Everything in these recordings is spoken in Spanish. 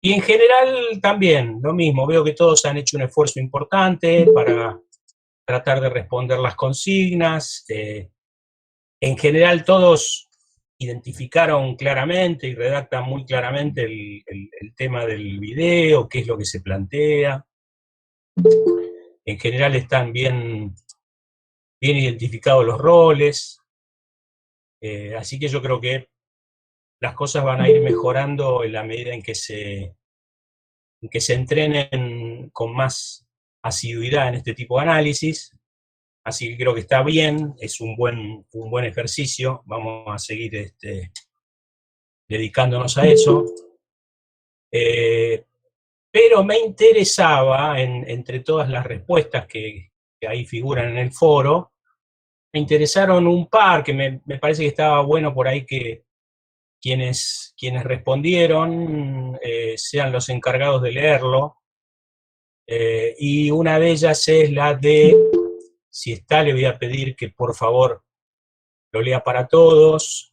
Y en general también, lo mismo, veo que todos han hecho un esfuerzo importante para tratar de responder las consignas. En general todos identificaron claramente y redactan muy claramente el tema del video, qué es lo que se plantea. En general están bien identificados los roles. Así que yo creo que las cosas van a ir mejorando en la medida en que se entrenen con más asiduidad en este tipo de análisis. Así que creo que está bien, es un buen ejercicio, vamos a seguir dedicándonos a eso. Pero me interesaba, entre todas las respuestas que ahí figuran en el foro, me interesaron un par que me parece que estaba bueno por ahí que quienes respondieron sean los encargados de leerlo. Y una de ellas es la de, si está, le voy a pedir que por favor lo lea para todos.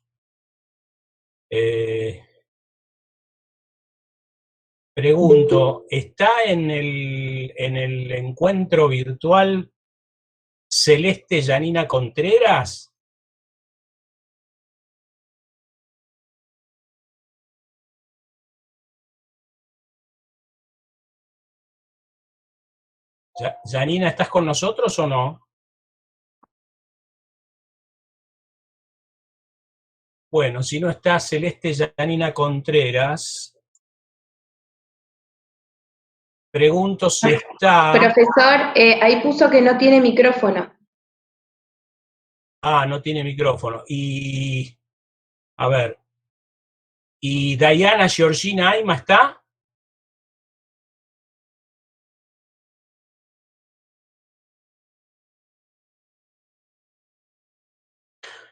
Pregunto, ¿está en el encuentro virtual Celeste Yanina Contreras? Yanina, ¿estás con nosotros o no? Bueno, si no está Celeste Yanina Contreras, pregunto si está... Profesor, ahí puso que no tiene micrófono. Ah, no tiene micrófono. Y, a ver, ¿y Diana Georgina Aima está?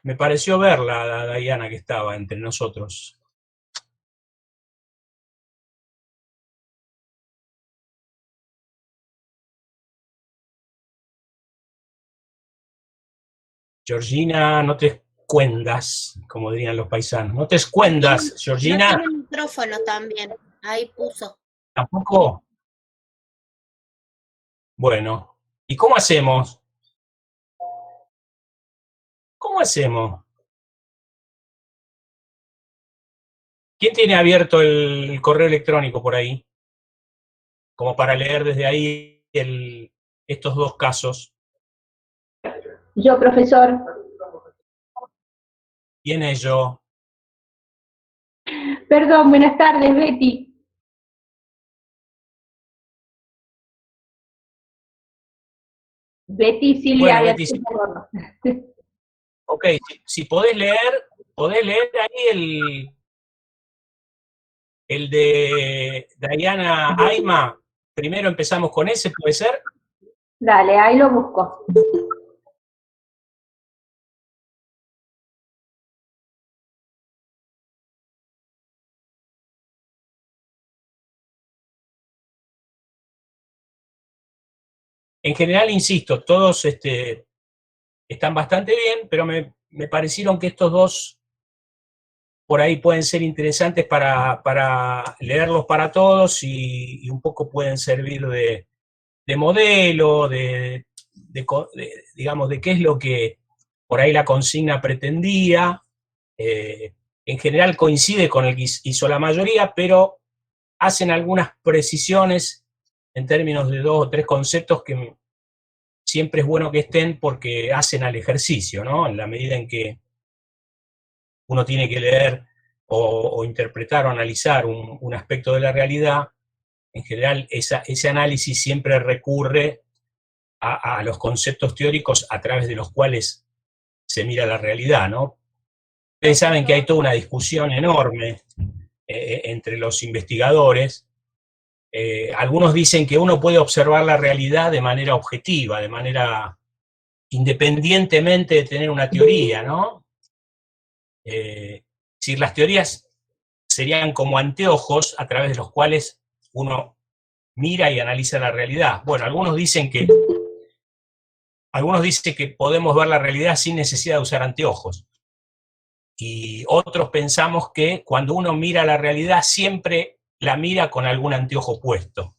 Me pareció verla, a Diana, que estaba entre nosotros. Georgina, no te escuendas, como dirían los paisanos. No te escuendas, Georgina. No tiene micrófono también, ahí puso. ¿Tampoco? Bueno, ¿y cómo hacemos? ¿Cómo hacemos? ¿Quién tiene abierto el correo electrónico por ahí? Como para leer desde ahí estos dos casos. Yo, profesor. ¿Quién es yo? Perdón, buenas tardes, Betty. Betty Silvia. Bueno, Betty, ok, si podés leer ahí el de Diana Aima. Primero empezamos con ese, ¿puede ser? Dale, ahí lo busco. En general, insisto, todos están bastante bien, pero me parecieron que estos dos por ahí pueden ser interesantes para leerlos para todos y un poco pueden servir de modelo, digamos, de qué es lo que por ahí la consigna pretendía. En general coincide con el que hizo la mayoría, pero hacen algunas precisiones en términos de 2 o 3 conceptos que siempre es bueno que estén porque hacen al ejercicio, ¿no? En la medida en que uno tiene que leer o interpretar o analizar un aspecto de la realidad, en general ese análisis siempre recurre a los conceptos teóricos a través de los cuales se mira la realidad, ¿no? Ustedes saben que hay toda una discusión enorme entre los investigadores. Algunos dicen que uno puede observar la realidad de manera objetiva, de manera independientemente de tener una teoría, ¿no? Si las teorías serían como anteojos a través de los cuales uno mira y analiza la realidad. Bueno, algunos dicen que podemos ver la realidad sin necesidad de usar anteojos. y otros pensamos que cuando uno mira la realidad siempre la mira con algún anteojo puesto.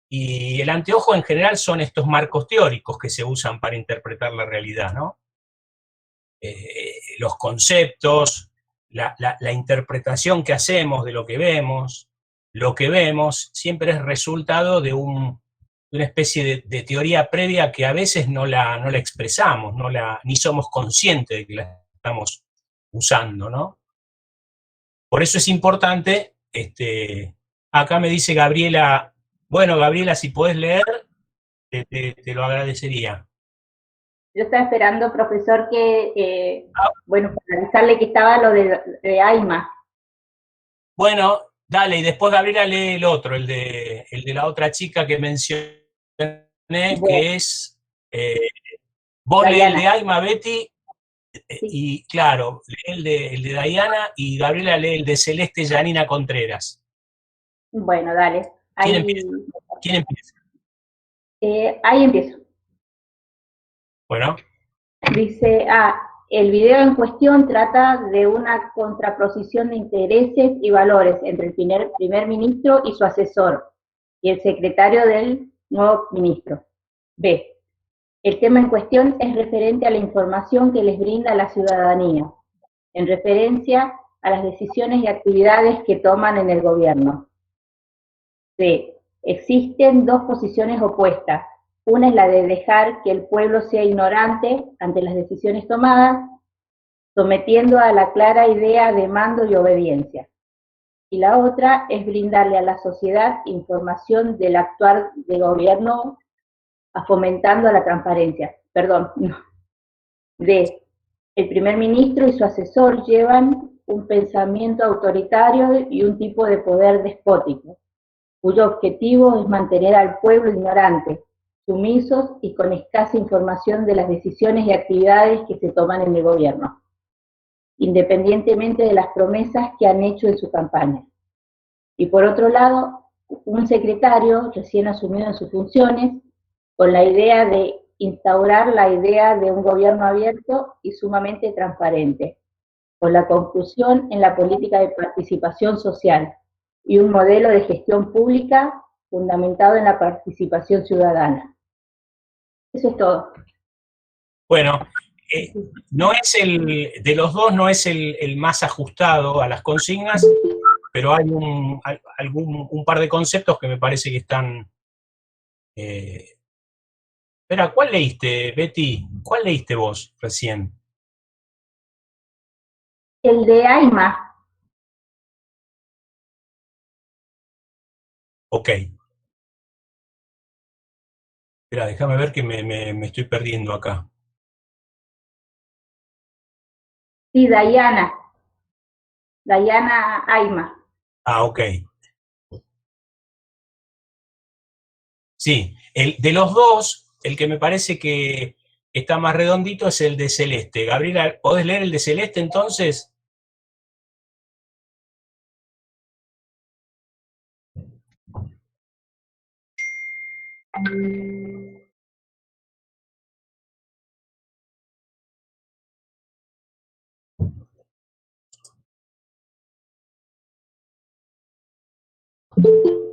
Y el anteojo en general son estos marcos teóricos que se usan para interpretar la realidad, ¿no? Los conceptos, la interpretación que hacemos de lo que vemos siempre es resultado de una especie de teoría previa que a veces no la expresamos, ni somos conscientes de que la estamos usando, ¿no? Por eso es importante, acá me dice Gabriela, bueno, Gabriela, si podés leer, te lo agradecería. Yo estaba esperando, profesor, bueno, para avisarle que estaba lo de AIMA. Bueno, dale, y después Gabriela lee el otro, el de la otra chica que mencioné, que es, vos lees el de Diana. Aima, Betty, Sí. y claro, lee el de Diana, y Gabriela lee el de Celeste Yanina Contreras. Bueno, dale. ¿Quién Ahí, empieza? ¿Quién empieza? ahí empiezo. Bueno, Dice, el video en cuestión trata de una contraposición de intereses y valores entre el primer ministro y su asesor y el secretario del nuevo ministro. B. El tema en cuestión es referente a la información que les brinda la ciudadanía, en referencia a las decisiones y actividades que toman en el gobierno. C. Existen dos posiciones opuestas. Una es la de dejar que el pueblo sea ignorante ante las decisiones tomadas, sometiendo a la clara idea de mando y obediencia. Y la otra es brindarle a la sociedad información del actuar de gobierno fomentando la transparencia. Perdón, no. D. El primer ministro y su asesor llevan un pensamiento autoritario y un tipo de poder despótico, cuyo objetivo es mantener al pueblo ignorante, sumisos y con escasa información de las decisiones y actividades que se toman en el gobierno, independientemente de las promesas que han hecho en su campaña. Y por otro lado, un secretario recién asumido en sus funciones, con la idea de instaurar la idea de un gobierno abierto y sumamente transparente, con la conclusión en la política de participación social y un modelo de gestión pública fundamentado en la participación ciudadana. Eso es todo. bueno, no es de los dos no es el más ajustado a las consignas, pero hay un par de conceptos que me parece que están... Espera, ¿cuál leíste, Betty? ¿Cuál leíste vos recién? El de AIMA. Ok. Espera, déjame ver que me estoy perdiendo acá. Sí, Diana AIMA. Ah, ok. Sí, de los dos, el que me parece que está más redondito es el de Celeste. Gabriela, ¿podés leer el de Celeste entonces?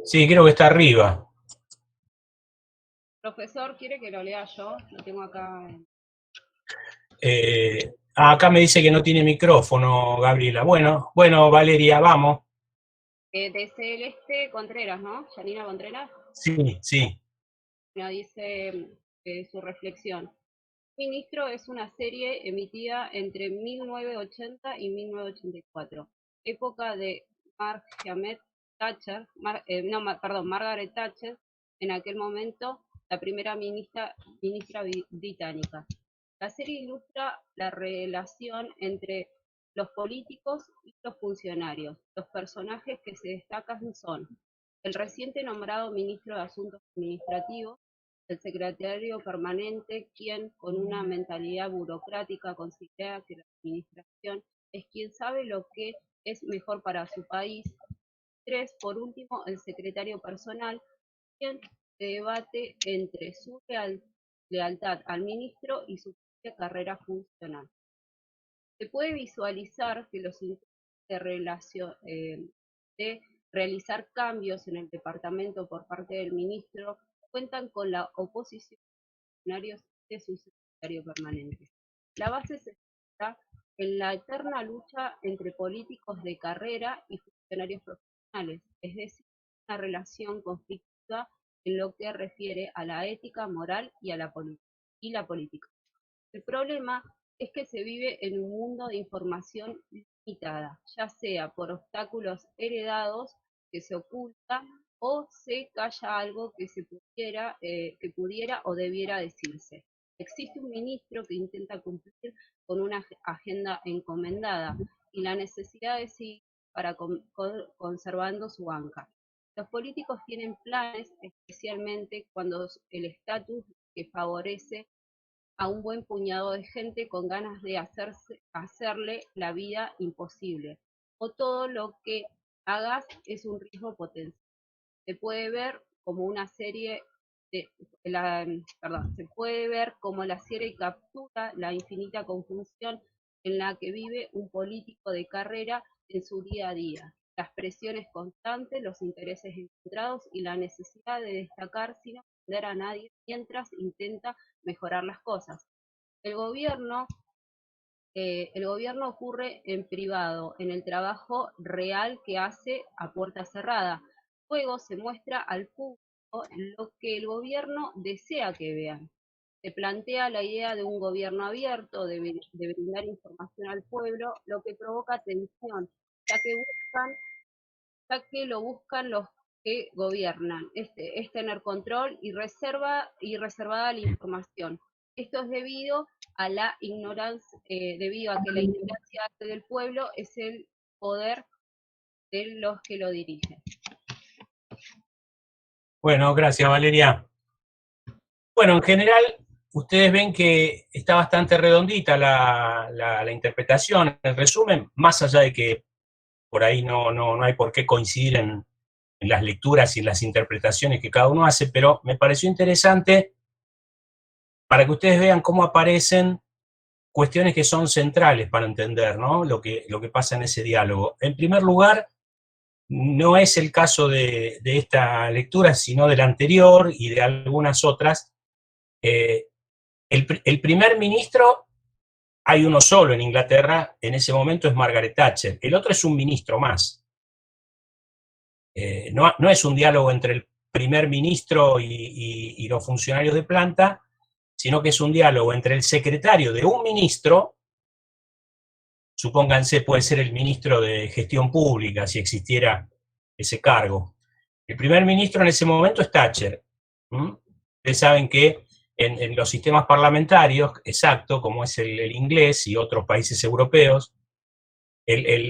Sí, creo que está arriba. Profesor, ¿quiere que lo lea yo? Lo tengo acá. Acá me dice que no tiene micrófono, Gabriela. Bueno, Valeria, vamos. De Celeste Contreras, ¿no? Yanina Contreras. Sí, sí. Nos dice su reflexión. Ministro es una serie emitida entre 1980 y 1984, época de Margaret Thatcher, Margaret Thatcher, en aquel momento la primera ministra británica. La serie ilustra la relación entre los políticos y los funcionarios. Los personajes que se destacan son el reciente nombrado ministro de Asuntos Administrativos, el secretario permanente, quien con una mentalidad burocrática considera que la administración es quien sabe lo que es mejor para su país. 3. Por último, el secretario personal, quien debate entre su lealtad al ministro y su propia carrera funcional. se puede visualizar que los intentos de realizar cambios en el departamento por parte del ministro cuentan con la oposición de funcionarios de su secretario permanente. La base se centra en la eterna lucha entre políticos de carrera y funcionarios profesionales, es decir, una relación conflictiva en lo que refiere a la ética, moral y a la política. El problema es que se vive en un mundo de información limitada, ya sea por obstáculos heredados que se oculta o se calla algo que pudiera o debiera decirse. Existe un ministro que intenta cumplir con una agenda encomendada y la necesidad de seguir para conservando su banca. Los políticos tienen planes, especialmente cuando el estatus que favorece a un buen puñado de gente con ganas de hacerle la vida imposible, o todo lo que hagas es un riesgo potencial. Se puede ver como una serie se puede ver como la serie captura la infinita confusión en la que vive un político de carrera en su día a día, las presiones constantes, los intereses encontrados y la necesidad de destacar sin ofender a nadie mientras intenta mejorar las cosas. El gobierno ocurre en privado, en el trabajo real que hace a puerta cerrada. Luego se muestra al público lo que el gobierno desea que vean. Se plantea la idea de un gobierno abierto, de brindar información al pueblo, lo que provoca tensión, ya que lo buscan los que gobiernan, es tener control y reservada la información. Esto es debido a la ignorancia, debido a que la ignorancia del pueblo es el poder de los que lo dirigen. Bueno, gracias, Valeria. Bueno, en general, ustedes ven que está bastante redondita la interpretación, el resumen, más allá de que por ahí no hay por qué coincidir en las lecturas y en las interpretaciones que cada uno hace, pero me pareció interesante para que ustedes vean cómo aparecen cuestiones que son centrales para entender, ¿no?, lo que pasa en ese diálogo. En primer lugar, no es el caso de esta lectura, sino de la anterior y de algunas otras. El primer ministro, hay uno solo en Inglaterra, en ese momento es Margaret Thatcher, el otro es un ministro más. No es un diálogo entre el primer ministro y los funcionarios de planta, sino que es un diálogo entre el secretario de un ministro, supónganse, puede ser el ministro de Gestión Pública, si existiera ese cargo. El primer ministro en ese momento es Thatcher. Ustedes saben que en los sistemas parlamentarios, exacto, como es el inglés y otros países europeos,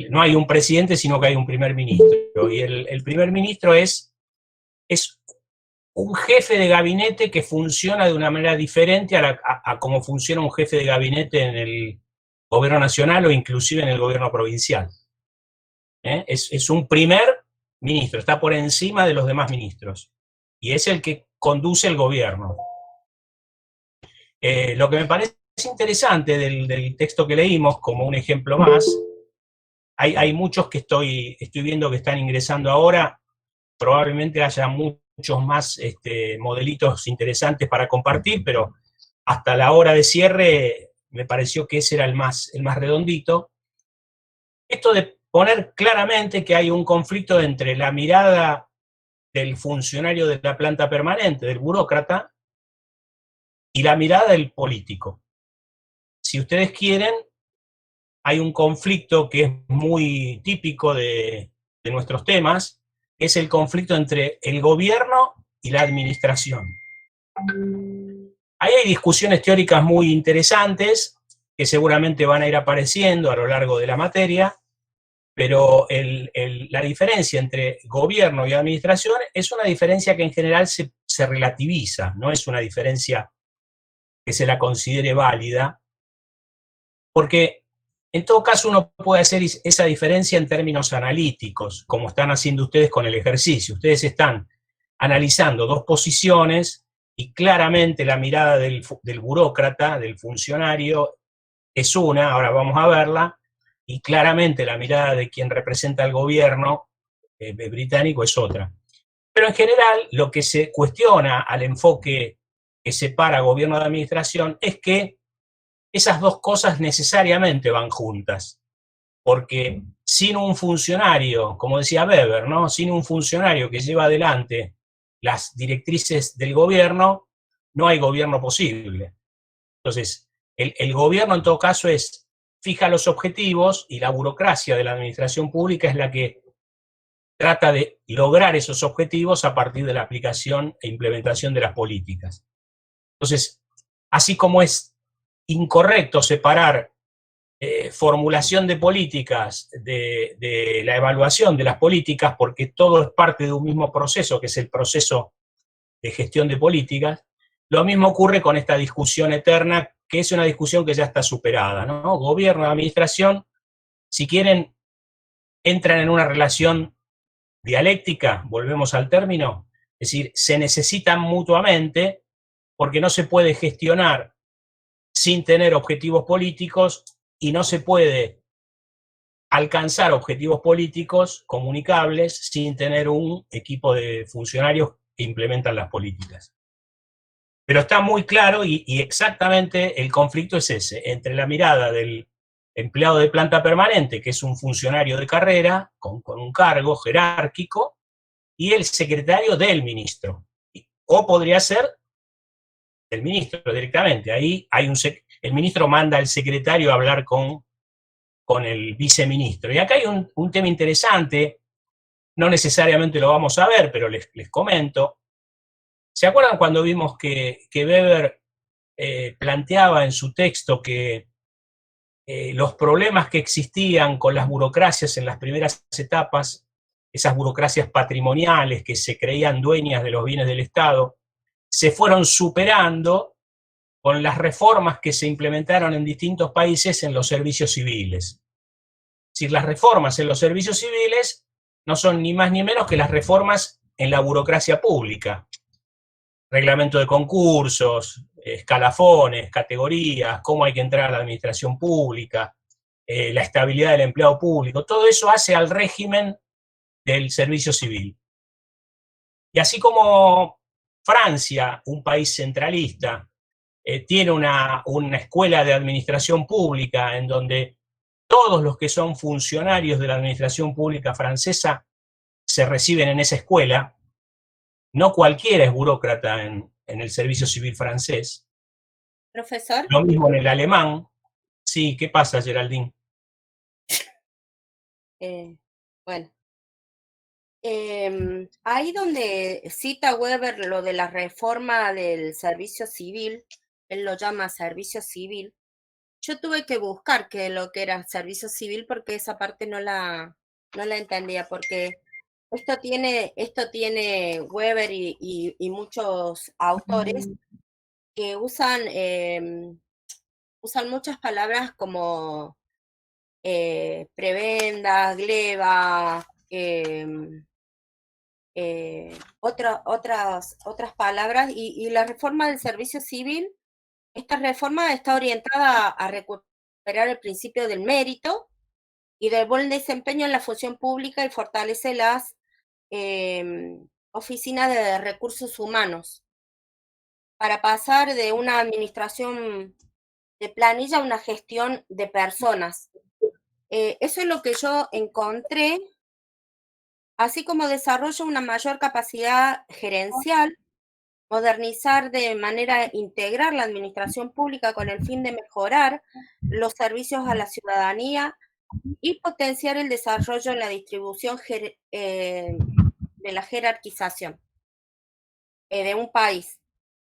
no hay un presidente, sino que hay un primer ministro. Y el primer ministro es un jefe de gabinete que funciona de una manera diferente a cómo funciona un jefe de gabinete en el gobierno nacional o inclusive en el gobierno provincial. Es un primer ministro, está por encima de los demás ministros, y es el que conduce el gobierno. Lo que me parece interesante del texto que leímos, como un ejemplo más, hay muchos que estoy viendo que están ingresando ahora, probablemente haya muchos más modelitos interesantes para compartir, pero hasta la hora de cierre me pareció que ese era el más redondito. Esto de poner claramente que hay un conflicto entre la mirada del funcionario de la planta permanente, del burócrata, y la mirada del político. Si ustedes quieren, hay un conflicto que es muy típico de nuestros temas, que es el conflicto entre el gobierno y la administración. Ahí hay discusiones teóricas muy interesantes, que seguramente van a ir apareciendo a lo largo de la materia, pero la diferencia entre gobierno y administración es una diferencia que en general se relativiza, no es una diferencia que se la considere válida, porque en todo caso uno puede hacer esa diferencia en términos analíticos, como están haciendo ustedes con el ejercicio. Ustedes están analizando dos posiciones y claramente la mirada del burócrata, del funcionario, es una, ahora vamos a verla, y claramente la mirada de quien representa al gobierno británico es otra. Pero en general, lo que se cuestiona al enfoque que separa gobierno de administración es que esas dos cosas necesariamente van juntas, porque sin un funcionario, como decía Weber, ¿no? Sin un funcionario que lleva adelante las directrices del gobierno, no hay gobierno posible. Entonces, el gobierno en todo caso fija los objetivos y la burocracia de la administración pública es la que trata de lograr esos objetivos a partir de la aplicación e implementación de las políticas. Entonces, así como es incorrecto separar formulación de políticas de la evaluación de las políticas, porque todo es parte de un mismo proceso, que es el proceso de gestión de políticas, lo mismo ocurre con esta discusión eterna, que es una discusión que ya está superada, ¿no? Gobierno, administración, si quieren, entran en una relación dialéctica, volvemos al término, es decir, se necesitan mutuamente porque no se puede gestionar sin tener objetivos políticos y no se puede alcanzar objetivos políticos comunicables sin tener un equipo de funcionarios que implementan las políticas. Pero está muy claro y exactamente el conflicto es ese, entre la mirada del empleado de planta permanente, que es un funcionario de carrera, con un cargo jerárquico, y el secretario del ministro. O podría ser el ministro directamente. Ahí hay el ministro manda al secretario a hablar con el viceministro. Y acá hay un tema interesante, no necesariamente lo vamos a ver, pero les comento. ¿Se acuerdan cuando vimos que Weber planteaba en su texto que los problemas que existían con las burocracias en las primeras etapas, esas burocracias patrimoniales que se creían dueñas de los bienes del Estado, se fueron superando con las reformas que se implementaron en distintos países en los servicios civiles? Es decir, las reformas en los servicios civiles no son ni más ni menos que las reformas en la burocracia pública. Reglamento de concursos, escalafones, categorías, cómo hay que entrar a la administración pública, la estabilidad del empleado público, todo eso hace al régimen del servicio civil. Y así como Francia, un país centralista, tiene una escuela de administración pública en donde todos los que son funcionarios de la administración pública francesa se reciben en esa escuela, no cualquiera es burócrata en el servicio civil francés. Profesor, Lo mismo en el alemán. Sí, ¿qué pasa, Geraldine? bueno, ahí donde cita Weber lo de la reforma del servicio civil, él lo llama servicio civil, yo tuve que buscar qué es lo que era servicio civil porque esa parte no la entendía, porque esto tiene Weber y muchos autores que usan muchas palabras como prebenda, gleba, otras palabras, y la reforma del servicio civil, esta reforma está orientada a recuperar el principio del mérito y del buen desempeño en la función pública y fortalece las oficinas de recursos humanos para pasar de una administración de planilla a una gestión de personas. Eso es lo que yo encontré, así como desarrollo una mayor capacidad gerencial, modernizar de manera integral la administración pública con el fin de mejorar los servicios a la ciudadanía y potenciar el desarrollo en la distribución de la jerarquización de un país.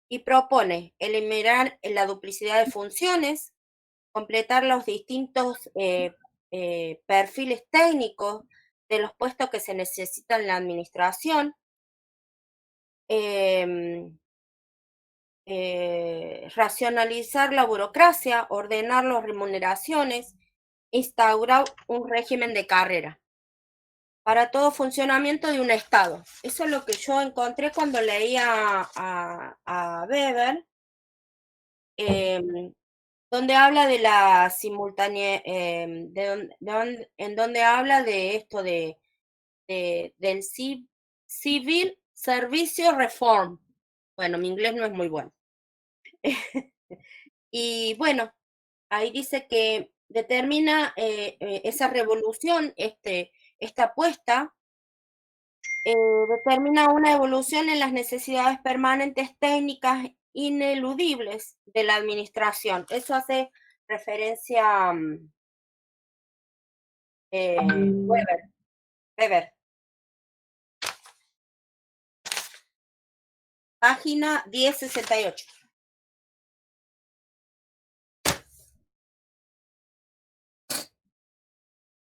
Y propone eliminar la duplicidad de funciones, completar los distintos perfiles técnicos de los puestos que se necesitan en la administración, racionalizar la burocracia, ordenar las remuneraciones, instaurar un régimen de carrera para todo funcionamiento de un Estado. Eso es lo que yo encontré cuando leía a Weber. donde habla de la simultánea, en donde habla de esto del Civil Service Reform. Bueno, mi inglés no es muy bueno. Y bueno, ahí dice que determina esa revolución, esta apuesta, determina una evolución en las necesidades permanentes técnicas ineludibles de la administración. Eso hace referencia a Weber. Página 1068.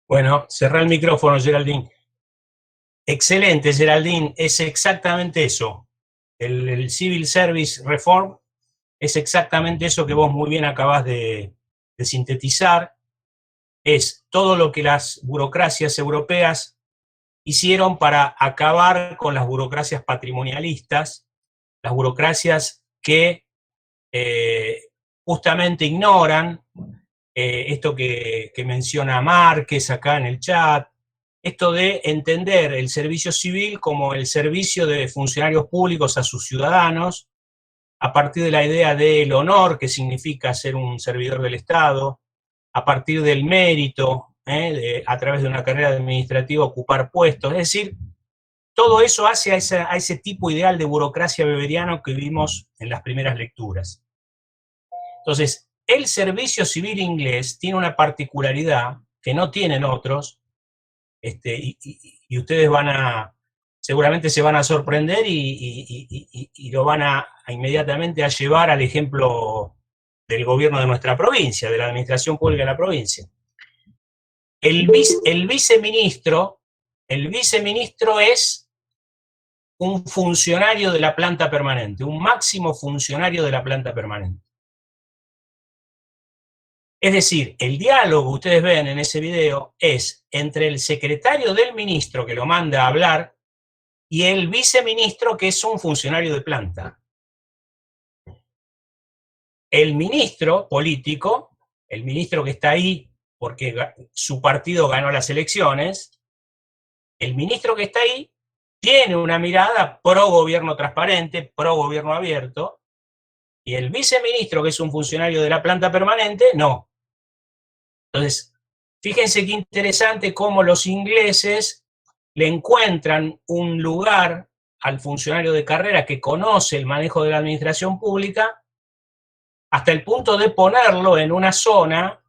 Bueno, cerrá el micrófono, Geraldine. Excelente, Geraldine, es exactamente eso. El Civil Service Reform es exactamente eso que vos muy bien acabás de sintetizar. Es todo lo que las burocracias europeas hicieron para acabar con las burocracias patrimonialistas, las burocracias que justamente ignoran esto que menciona Márquez acá en el chat, esto de entender el servicio civil como el servicio de funcionarios públicos a sus ciudadanos, a partir de la idea del honor, que significa ser un servidor del Estado, a partir del mérito, a través de una carrera administrativa ocupar puestos, es decir, todo eso hace a ese tipo ideal de burocracia weberiano que vimos en las primeras lecturas. Entonces, el servicio civil inglés tiene una particularidad que no tienen otros, y ustedes seguramente se van a sorprender y lo van a inmediatamente a llevar al ejemplo del gobierno de nuestra provincia, de la administración pública de la provincia. El viceministro es un funcionario de la planta permanente, un máximo funcionario de la planta permanente. Es decir, el diálogo que ustedes ven en ese video es entre el secretario del ministro que lo manda a hablar y el viceministro que es un funcionario de planta. El ministro político, el ministro que está ahí porque su partido ganó las elecciones, el ministro que está ahí tiene una mirada pro gobierno transparente, pro gobierno abierto, y el viceministro, que es un funcionario de la planta permanente, no. Entonces, fíjense qué interesante cómo los ingleses le encuentran un lugar al funcionario de carrera que conoce el manejo de la administración pública, hasta el punto de ponerlo en una zona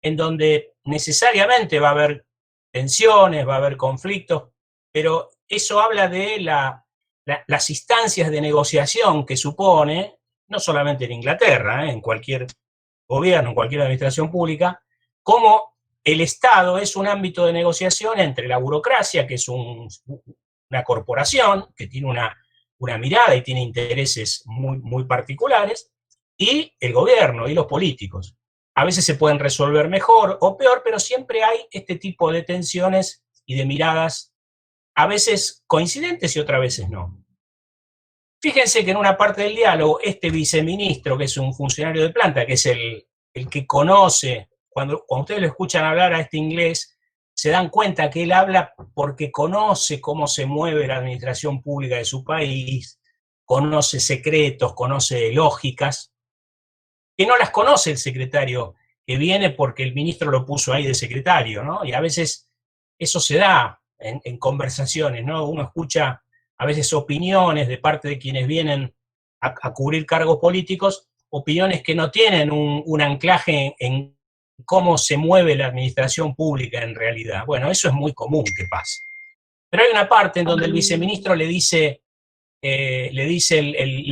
en donde necesariamente va a haber tensiones, va a haber conflictos, pero eso habla de las instancias de negociación que supone, no solamente en Inglaterra, en cualquier gobierno, en cualquier administración pública, cómo el Estado es un ámbito de negociación entre la burocracia, que es una corporación, que tiene una mirada y tiene intereses muy, muy particulares, y el gobierno y los políticos. A veces se pueden resolver mejor o peor, pero siempre hay este tipo de tensiones y de miradas, a veces coincidentes y otras veces no. Fíjense que en una parte del diálogo, este viceministro, que es un funcionario de planta, que es el que conoce, cuando ustedes lo escuchan hablar a este inglés, se dan cuenta que él habla porque conoce cómo se mueve la administración pública de su país, conoce secretos, conoce lógicas, que no las conoce el secretario que viene porque el ministro lo puso ahí de secretario, ¿no? Y a veces eso se da en conversaciones, ¿no? Uno escucha a veces opiniones de parte de quienes vienen a cubrir cargos políticos, opiniones que no tienen un anclaje en cómo se mueve la administración pública en realidad. Bueno, eso es muy común que pase. Pero hay una parte en donde el viceministro le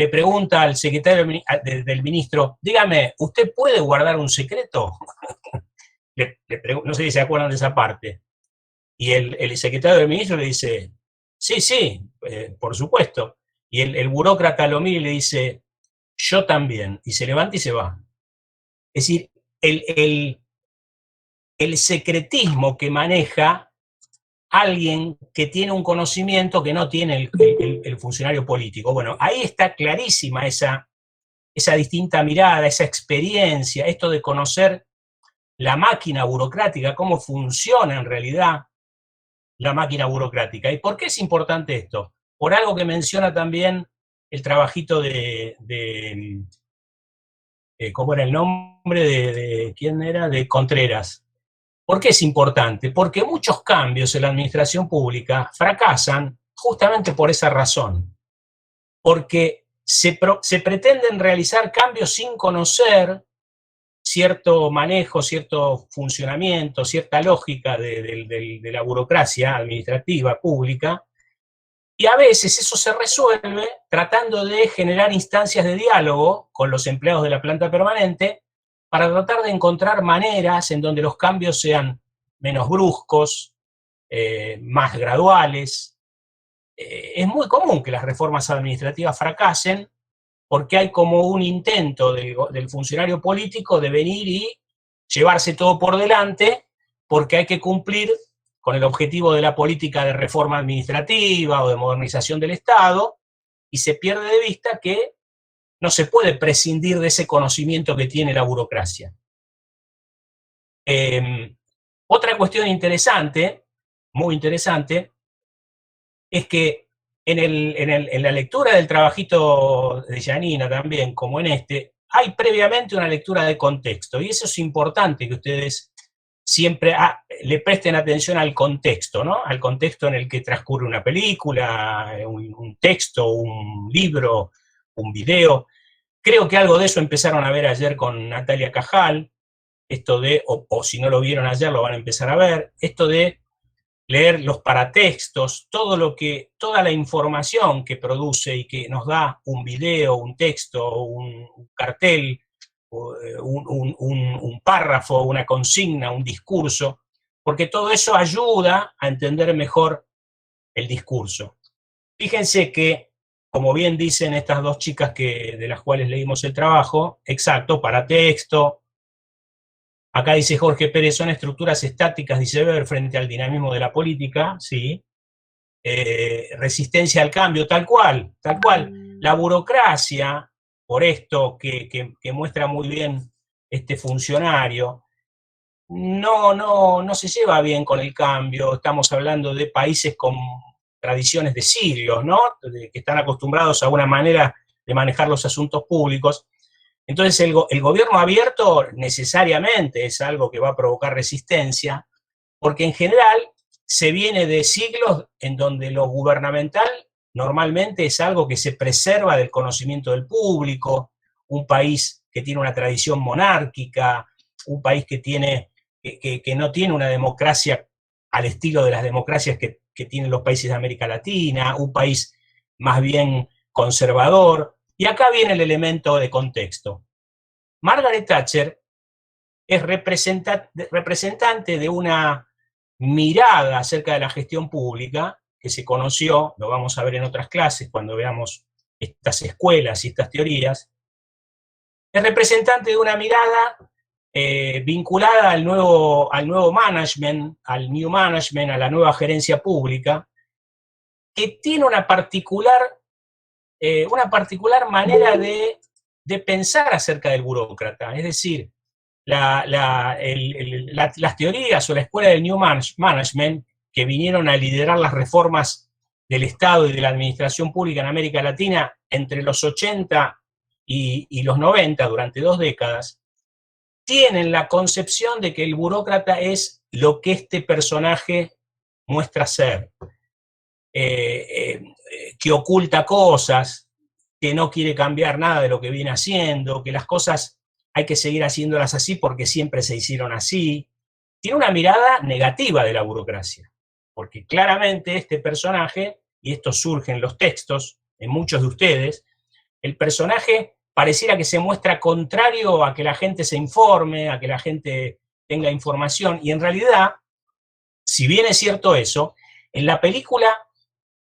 pregunta al secretario del ministro, dígame, ¿usted puede guardar un secreto? No sé si se acuerdan de esa parte. Y el secretario del ministro le dice, sí, por supuesto. Y el burócrata lo mira y le dice, yo también. Y se levanta y se va. Es decir, el secretismo que maneja alguien que tiene un conocimiento que no tiene el funcionario político. Bueno, ahí está clarísima esa esa distinta mirada, esa experiencia, esto de conocer la máquina burocrática, cómo funciona en realidad la máquina burocrática. ¿Y por qué es importante esto? Por algo que menciona también el trabajito ¿cómo era el nombre? ¿Quién era? De Contreras. ¿Por qué es importante? Porque muchos cambios en la administración pública fracasan justamente por esa razón. Porque se pretenden realizar cambios sin conocer cierto manejo, cierto funcionamiento, cierta lógica de la burocracia administrativa pública, y a veces eso se resuelve tratando de generar instancias de diálogo con los empleados de la planta permanente para tratar de encontrar maneras en donde los cambios sean menos bruscos, más graduales. Es muy común que las reformas administrativas fracasen porque hay como un intento del funcionario político de venir y llevarse todo por delante porque hay que cumplir con el objetivo de la política de reforma administrativa o de modernización del Estado, y se pierde de vista que no se puede prescindir de ese conocimiento que tiene la burocracia. Otra cuestión interesante, muy interesante, es que en la lectura del trabajito de Janina también, como en este, hay previamente una lectura de contexto, y eso es importante que ustedes siempre le presten atención al contexto, ¿no? Al contexto en el que transcurre una película, un texto, un libro, un video. Creo que algo de eso empezaron a ver ayer con Natalia Cajal, esto de, o si no lo vieron ayer lo van a empezar a ver, esto de leer los paratextos, toda la información que produce y que nos da un video, un texto, un cartel, un párrafo, una consigna, un discurso, porque todo eso ayuda a entender mejor el discurso. Fíjense que, como bien dicen estas dos chicas de las cuales leímos el trabajo, exacto, paratexto. Acá dice Jorge Pérez, son estructuras estáticas, dice Weber, frente al dinamismo de la política, sí. Resistencia al cambio, tal cual, tal cual. La burocracia, por esto que muestra muy bien este funcionario, no se lleva bien con el cambio. Estamos hablando de países con tradiciones de siglos, ¿no? Que están acostumbrados a una manera de manejar los asuntos públicos. Entonces el gobierno abierto necesariamente es algo que va a provocar resistencia, porque en general se viene de siglos en donde lo gubernamental normalmente es algo que se preserva del conocimiento del público, un país que tiene una tradición monárquica, un país que no tiene una democracia al estilo de las democracias que tienen los países de América Latina, un país más bien conservador. Y acá viene el elemento de contexto. Margaret Thatcher es representante de una mirada acerca de la gestión pública que se conoció, lo vamos a ver en otras clases cuando veamos estas escuelas y estas teorías. Es representante de una mirada vinculada al nuevo management, al new management, a la nueva gerencia pública, que tiene una particular manera de pensar acerca del burócrata. Es decir, las teorías o la escuela del New Management, que vinieron a liderar las reformas del Estado y de la administración pública en América Latina entre los 80 y los 90, durante 2 décadas, tienen la concepción de que el burócrata es lo que este personaje muestra ser. Que oculta cosas, que no quiere cambiar nada de lo que viene haciendo, que las cosas hay que seguir haciéndolas así porque siempre se hicieron así. Tiene una mirada negativa de la burocracia, porque claramente este personaje, y esto surge en los textos, en muchos de ustedes, el personaje pareciera que se muestra contrario a que la gente se informe, a que la gente tenga información, y en realidad, si bien es cierto eso, en la película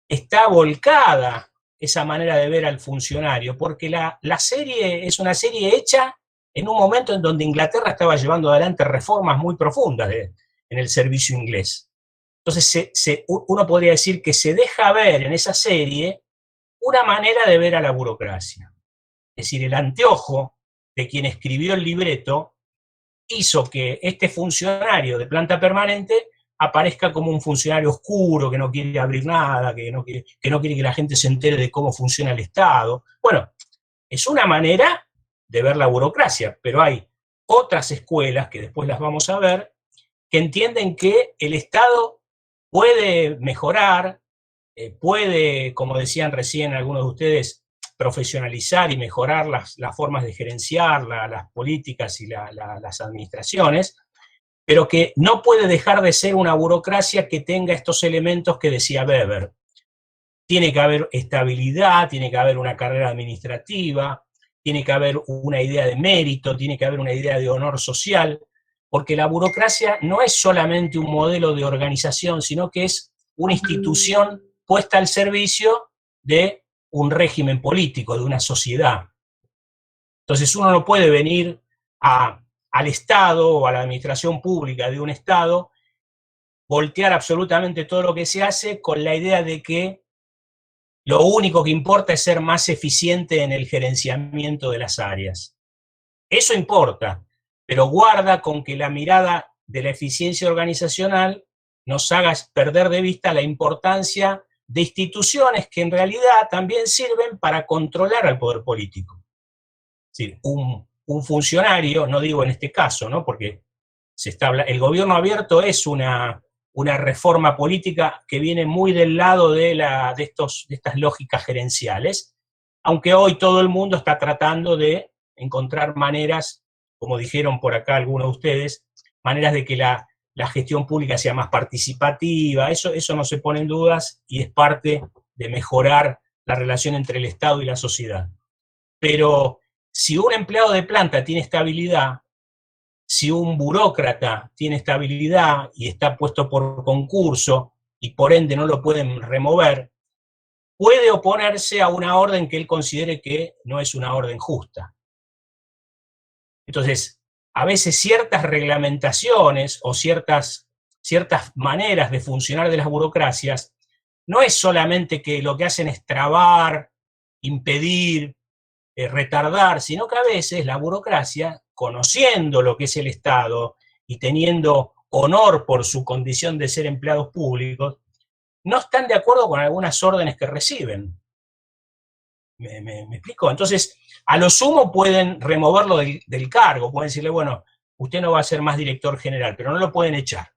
está volcada esa manera de ver al funcionario, porque la serie es una serie hecha en un momento en donde Inglaterra estaba llevando adelante reformas muy profundas en el servicio inglés. Entonces uno podría decir que se deja ver en esa serie una manera de ver a la burocracia. es decir, el anteojo de quien escribió el libreto, hizo que este funcionario de planta permanente aparezca como un funcionario oscuro, que no quiere abrir nada, que no quiere que la gente se entere de cómo funciona el Estado. Bueno, es una manera de ver la burocracia, pero hay otras escuelas, que después las vamos a ver, que entienden que el Estado puede mejorar, puede, como decían recién algunos de ustedes, profesionalizar y mejorar las formas de gerenciar las políticas y las administraciones, pero que no puede dejar de ser una burocracia que tenga estos elementos que decía Weber. Tiene que haber estabilidad, tiene que haber una carrera administrativa, tiene que haber una idea de mérito, tiene que haber una idea de honor social, porque la burocracia no es solamente un modelo de organización, sino que es una institución puesta al servicio de un régimen político, de una sociedad. Entonces uno no puede venir al Estado o a la administración pública de un Estado, voltear absolutamente todo lo que se hace con la idea de que lo único que importa es ser más eficiente en el gerenciamiento de las áreas. Eso importa, pero guarda con que la mirada de la eficiencia organizacional nos haga perder de vista la importancia de instituciones que en realidad también sirven para controlar al poder político. Es decir, un funcionario, no digo en este caso, ¿no? Porque el gobierno abierto es una reforma política que viene muy del lado de estas lógicas gerenciales, aunque hoy todo el mundo está tratando de encontrar maneras, como dijeron por acá algunos de ustedes, maneras de que la gestión pública sea más participativa, eso no se pone en dudas y es parte de mejorar la relación entre el Estado y la sociedad. Pero si un empleado de planta tiene estabilidad, si un burócrata tiene estabilidad y está puesto por concurso y por ende no lo pueden remover, puede oponerse a una orden que él considere que no es una orden justa. Entonces, a veces ciertas reglamentaciones o ciertas maneras de funcionar de las burocracias no es solamente que lo que hacen es trabar, impedir, retardar, sino que a veces la burocracia, conociendo lo que es el Estado y teniendo honor por su condición de ser empleados públicos, no están de acuerdo con algunas órdenes que reciben. ¿Me explico? Entonces, a lo sumo pueden removerlo del cargo, pueden decirle, bueno, usted no va a ser más director general, pero no lo pueden echar.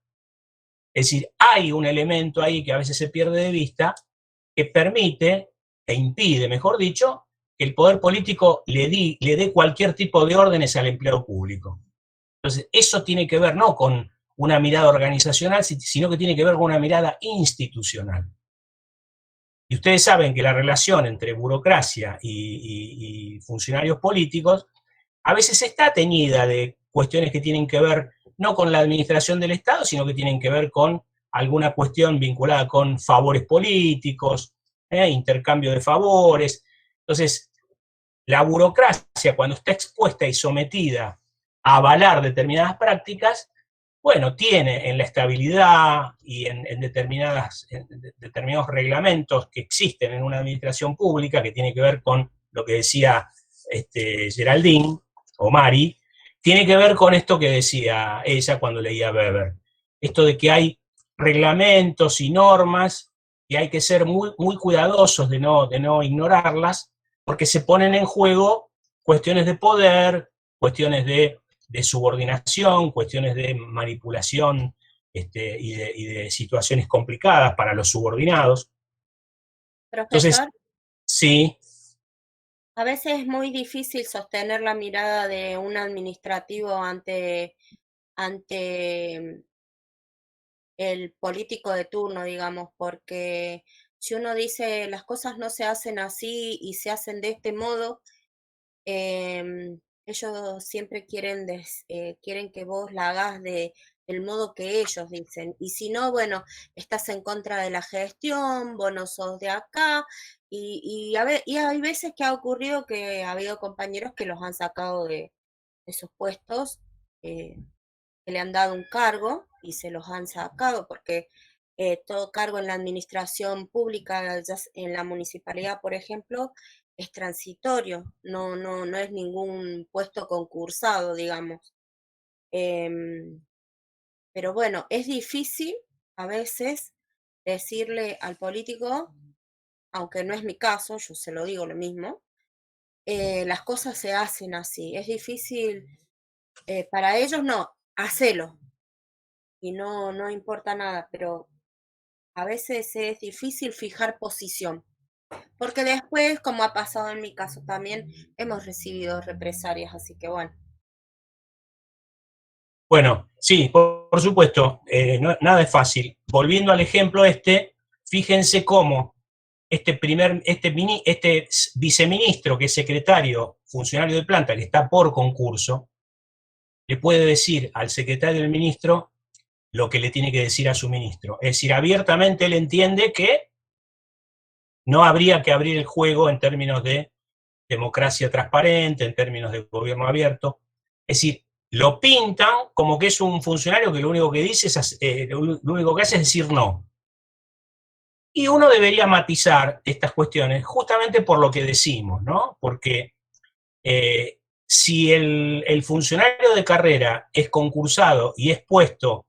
Es decir, hay un elemento ahí que a veces se pierde de vista que permite, e impide, mejor dicho, que el poder político le dé cualquier tipo de órdenes al empleado público. Entonces, eso tiene que ver no con una mirada organizacional, sino que tiene que ver con una mirada institucional. Y ustedes saben que la relación entre burocracia y funcionarios políticos a veces está teñida de cuestiones que tienen que ver no con la administración del Estado, sino que tienen que ver con alguna cuestión vinculada con favores políticos, intercambio de favores. Entonces, la burocracia, cuando está expuesta y sometida a avalar determinadas prácticas, bueno, tiene en la estabilidad y en determinados reglamentos que existen en una administración pública, que tiene que ver con lo que decía Geraldine o Mari, tiene que ver con esto que decía ella cuando leía Weber. Esto de que hay reglamentos y normas y hay que ser muy, muy cuidadosos de no ignorarlas, porque se ponen en juego cuestiones de poder, cuestiones de subordinación, cuestiones de manipulación y de situaciones complicadas para los subordinados. Entonces, Profesor, sí, a veces es muy difícil sostener la mirada de un administrativo ante el político de turno, digamos, porque si uno dice las cosas no se hacen así y se hacen de este modo, ellos siempre quieren que vos la hagas del modo que ellos dicen. Y si no, bueno, estás en contra de la gestión, vos no sos de acá. Y hay veces que ha ocurrido que ha habido compañeros que los han sacado de sus puestos, que le han dado un cargo y se los han sacado porque todo cargo en la administración pública, en la municipalidad, por ejemplo, es transitorio, no es ningún puesto concursado, digamos. Pero bueno, es difícil a veces decirle al político, aunque no es mi caso, yo se lo digo lo mismo, las cosas se hacen así. Es difícil, para ellos no, hacelo. Y no importa nada, pero a veces es difícil fijar posición. Porque después, como ha pasado en mi caso también, hemos recibido represalias, así que bueno. Bueno, sí, por supuesto, nada es fácil. Volviendo al ejemplo fíjense cómo este viceministro, que es secretario, funcionario de planta, que está por concurso, le puede decir al secretario del ministro lo que le tiene que decir a su ministro. Es decir, abiertamente él entiende que no habría que abrir el juego en términos de democracia transparente, en términos de gobierno abierto. Es decir, lo pintan como que es un funcionario que lo único que dice lo único que hace es decir no. Y uno debería matizar estas cuestiones justamente por lo que decimos, ¿no? Porque si el funcionario de carrera es concursado y es puesto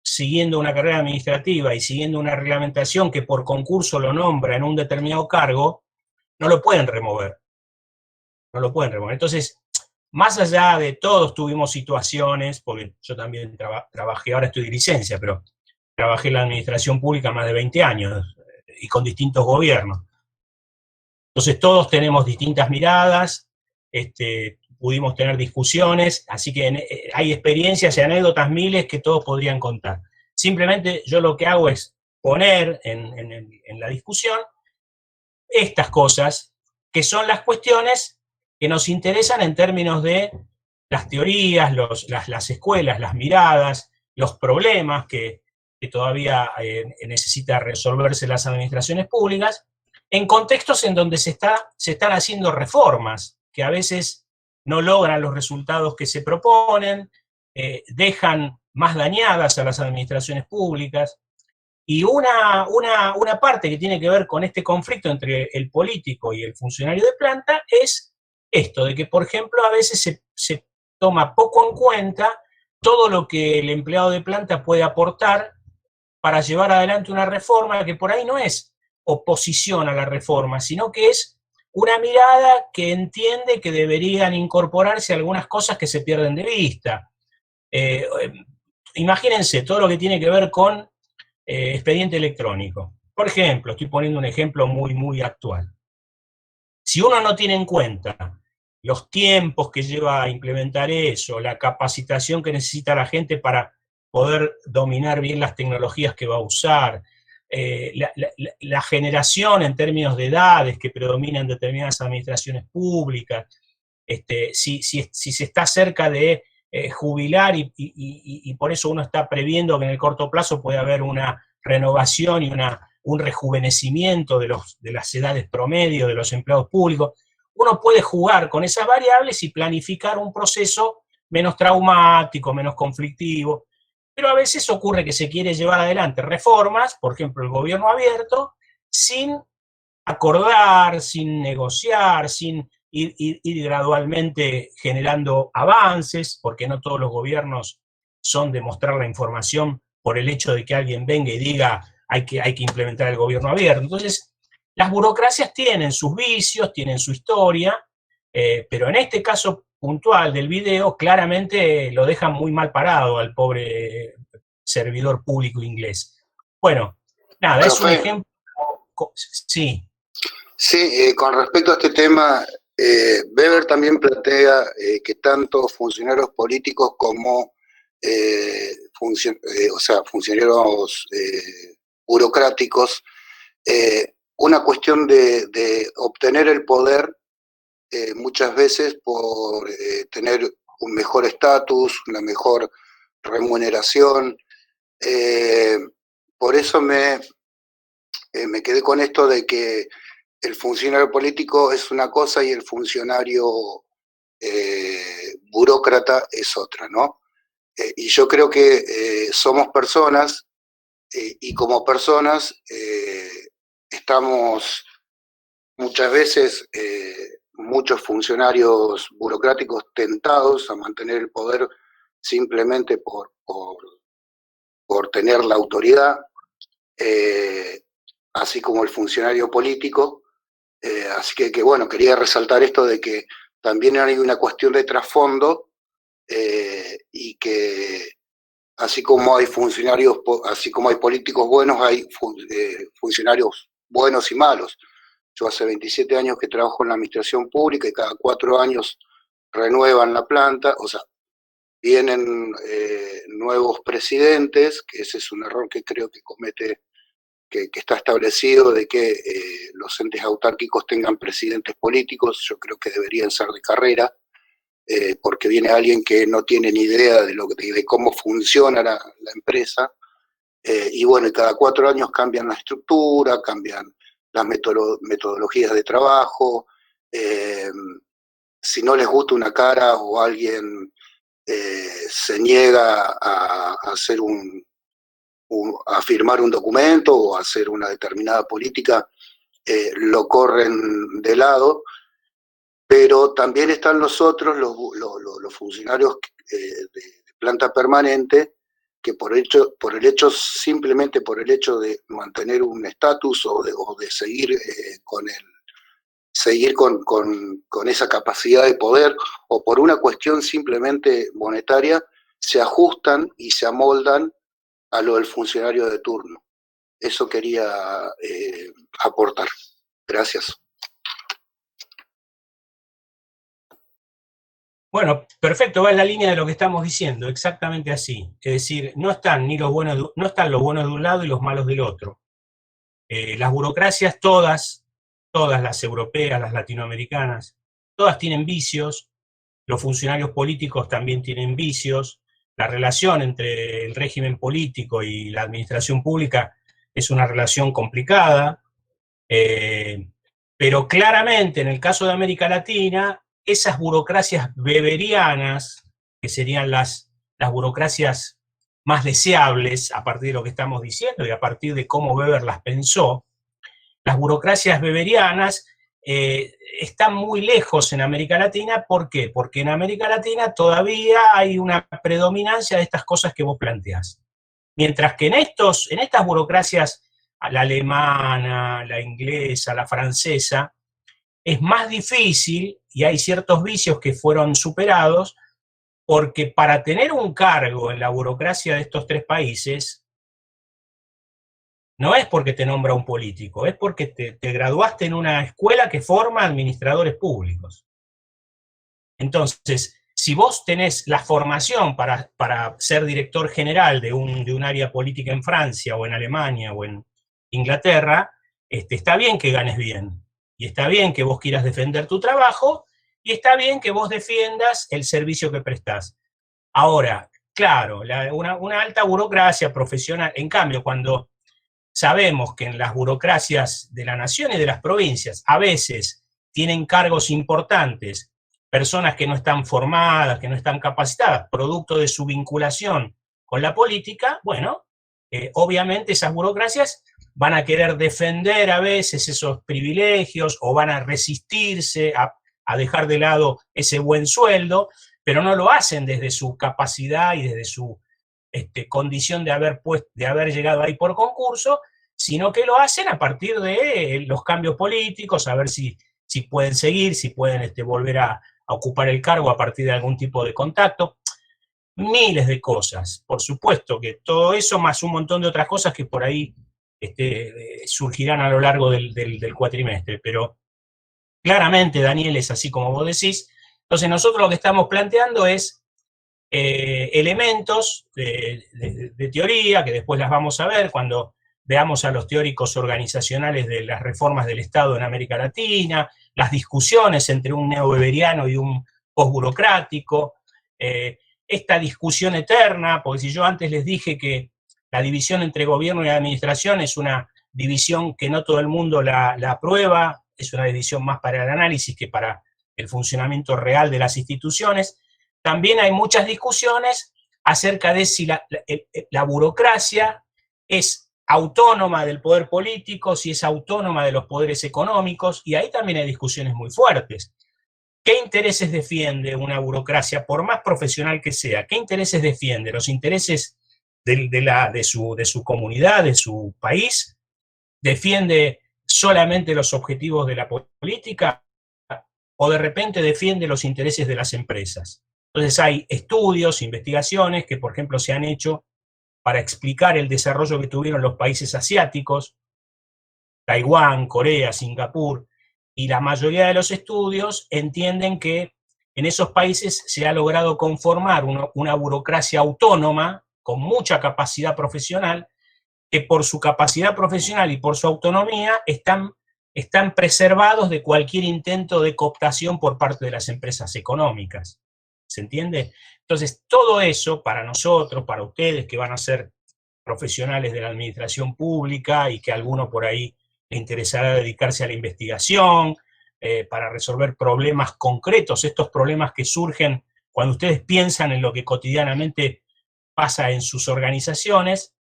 siguiendo una carrera administrativa y siguiendo una reglamentación que por concurso lo nombra en un determinado cargo, no lo pueden remover. No lo pueden remover. Entonces, más allá de todos tuvimos situaciones, porque yo también trabajé, ahora estoy de licencia, pero trabajé en la administración pública más de 20 años y con distintos gobiernos. Entonces todos tenemos distintas miradas, pudimos tener discusiones, así que hay experiencias y anécdotas miles que todos podrían contar. Simplemente yo lo que hago es poner en la discusión estas cosas, que son las cuestiones que nos interesan en términos de las teorías, las escuelas, las miradas, los problemas que todavía necesita resolverse las administraciones públicas, en contextos en donde se están haciendo reformas que a veces no logran los resultados que se proponen, dejan más dañadas a las administraciones públicas. Y una parte que tiene que ver con este conflicto entre el político y el funcionario de planta es esto, de que, por ejemplo, a veces se toma poco en cuenta todo lo que el empleado de planta puede aportar para llevar adelante una reforma que por ahí no es oposición a la reforma, sino que es una mirada que entiende que deberían incorporarse algunas cosas que se pierden de vista. Imagínense todo lo que tiene que ver con expediente electrónico. Por ejemplo, estoy poniendo un ejemplo muy, muy actual. Si uno no tiene en cuenta los tiempos que lleva a implementar eso, la capacitación que necesita la gente para poder dominar bien las tecnologías que va a usar, la generación en términos de edades que predominan en determinadas administraciones públicas, si se está cerca de jubilar y por eso uno está previendo que en el corto plazo puede haber una renovación y un rejuvenecimiento de las edades promedio de los empleados públicos. Uno puede jugar con esas variables y planificar un proceso menos traumático, menos conflictivo, pero a veces ocurre que se quiere llevar adelante reformas, por ejemplo, el gobierno abierto, sin acordar, sin negociar, sin ir gradualmente generando avances, porque no todos los gobiernos son de mostrar la información por el hecho de que alguien venga y diga hay que implementar el gobierno abierto. Entonces, las burocracias tienen sus vicios, tienen su historia, pero en este caso puntual del video, claramente lo dejan muy mal parado al pobre servidor público inglés. Bueno, nada, es un ejemplo. Sí. Sí, con respecto a este tema, Weber también plantea que tanto funcionarios políticos como funcionarios burocráticos, una cuestión de obtener el poder muchas veces por tener un mejor estatus, una mejor remuneración. Por eso me quedé con esto de que el funcionario político es una cosa y el funcionario burócrata es otra, ¿no? Y yo creo que somos personas y como personas estamos muchas veces, muchos funcionarios burocráticos tentados a mantener el poder simplemente por tener la autoridad, así como el funcionario político. Así que bueno, quería resaltar esto de que también hay una cuestión de trasfondo, y que así como hay funcionarios, así como hay políticos buenos, hay funcionarios buenos y malos. Yo hace 27 años que trabajo en la administración pública y cada 4 años renuevan la planta, o sea, vienen nuevos presidentes, que ese es un error que creo que comete, que está establecido de que los entes autárquicos tengan presidentes políticos. Yo creo que deberían ser de carrera, porque viene alguien que no tiene ni idea de cómo funciona la empresa, y bueno, y cada 4 años cambian la estructura, cambian las metodologías de trabajo. Si no les gusta una cara o alguien se niega a hacer a firmar un documento o a hacer una determinada política, lo corren de lado. Pero también están los otros, los funcionarios de planta permanente, que simplemente por el hecho de mantener un estatus o de seguir con esa capacidad de poder, o por una cuestión simplemente monetaria, se ajustan y se amoldan a lo del funcionario de turno. Eso quería aportar. Gracias. Bueno, perfecto, va en la línea de lo que estamos diciendo, exactamente así. Es decir, no están los buenos de un lado y los malos del otro. Las burocracias todas las europeas, las latinoamericanas, todas tienen vicios, los funcionarios políticos también tienen vicios, la relación entre el régimen político y la administración pública es una relación complicada, pero claramente en el caso de América Latina, esas burocracias weberianas, que serían las burocracias más deseables a partir de lo que estamos diciendo y a partir de cómo Weber las pensó, las burocracias weberianas están muy lejos en América Latina. ¿Por qué? Porque en América Latina todavía hay una predominancia de estas cosas que vos planteás. Mientras que en estas burocracias, la alemana, la inglesa, la francesa, es más difícil y hay ciertos vicios que fueron superados, porque para tener un cargo en la burocracia de estos 3 países, no es porque te nombra un político, es porque te graduaste en una escuela que forma administradores públicos. Entonces, si vos tenés la formación para ser director general de un área política en Francia, o en Alemania, o en Inglaterra, está bien que ganes bien, y está bien que vos quieras defender tu trabajo, y está bien que vos defiendas el servicio que prestás. Ahora, claro, una alta burocracia profesional, en cambio, cuando sabemos que en las burocracias de la nación y de las provincias a veces tienen cargos importantes personas que no están formadas, que no están capacitadas, producto de su vinculación con la política, bueno, obviamente esas burocracias van a querer defender a veces esos privilegios o van a resistirse a dejar de lado ese buen sueldo, pero no lo hacen desde su capacidad y desde su condición de haber llegado ahí por concurso, sino que lo hacen a partir de los cambios políticos, a ver si pueden seguir, si pueden volver a ocupar el cargo a partir de algún tipo de contacto. Miles de cosas, por supuesto que todo eso más un montón de otras cosas que por ahí surgirán a lo largo del cuatrimestre, pero claramente, Daniel, es así como vos decís. Entonces nosotros lo que estamos planteando es elementos de teoría, que después las vamos a ver cuando veamos a los teóricos organizacionales de las reformas del Estado en América Latina, las discusiones entre un neo-weberiano y un postburocrático, esta discusión eterna, porque si yo antes les dije que la división entre gobierno y administración es una división que no todo el mundo la aprueba, es una división más para el análisis que para el funcionamiento real de las instituciones, también hay muchas discusiones acerca de si la burocracia es autónoma del poder político, si es autónoma de los poderes económicos, y ahí también hay discusiones muy fuertes. ¿Qué intereses defiende una burocracia, por más profesional que sea? ¿Qué intereses defiende? ¿Los intereses de su comunidad, de su país? ¿Defiende solamente los objetivos de la política? ¿O de repente defiende los intereses de las empresas? Entonces hay estudios, investigaciones que, por ejemplo, se han hecho para explicar el desarrollo que tuvieron los países asiáticos, Taiwán, Corea, Singapur, y la mayoría de los estudios entienden que en esos países se ha logrado conformar una burocracia autónoma, con mucha capacidad profesional, que por su capacidad profesional y por su autonomía están preservados de cualquier intento de cooptación por parte de las empresas económicas. ¿Se entiende? Entonces, todo eso para nosotros, para ustedes que van a ser profesionales de la administración pública y que a alguno por ahí le interesará dedicarse a la investigación, para resolver problemas concretos, estos problemas que surgen cuando ustedes piensan en lo que cotidianamente pasa en sus organizaciones.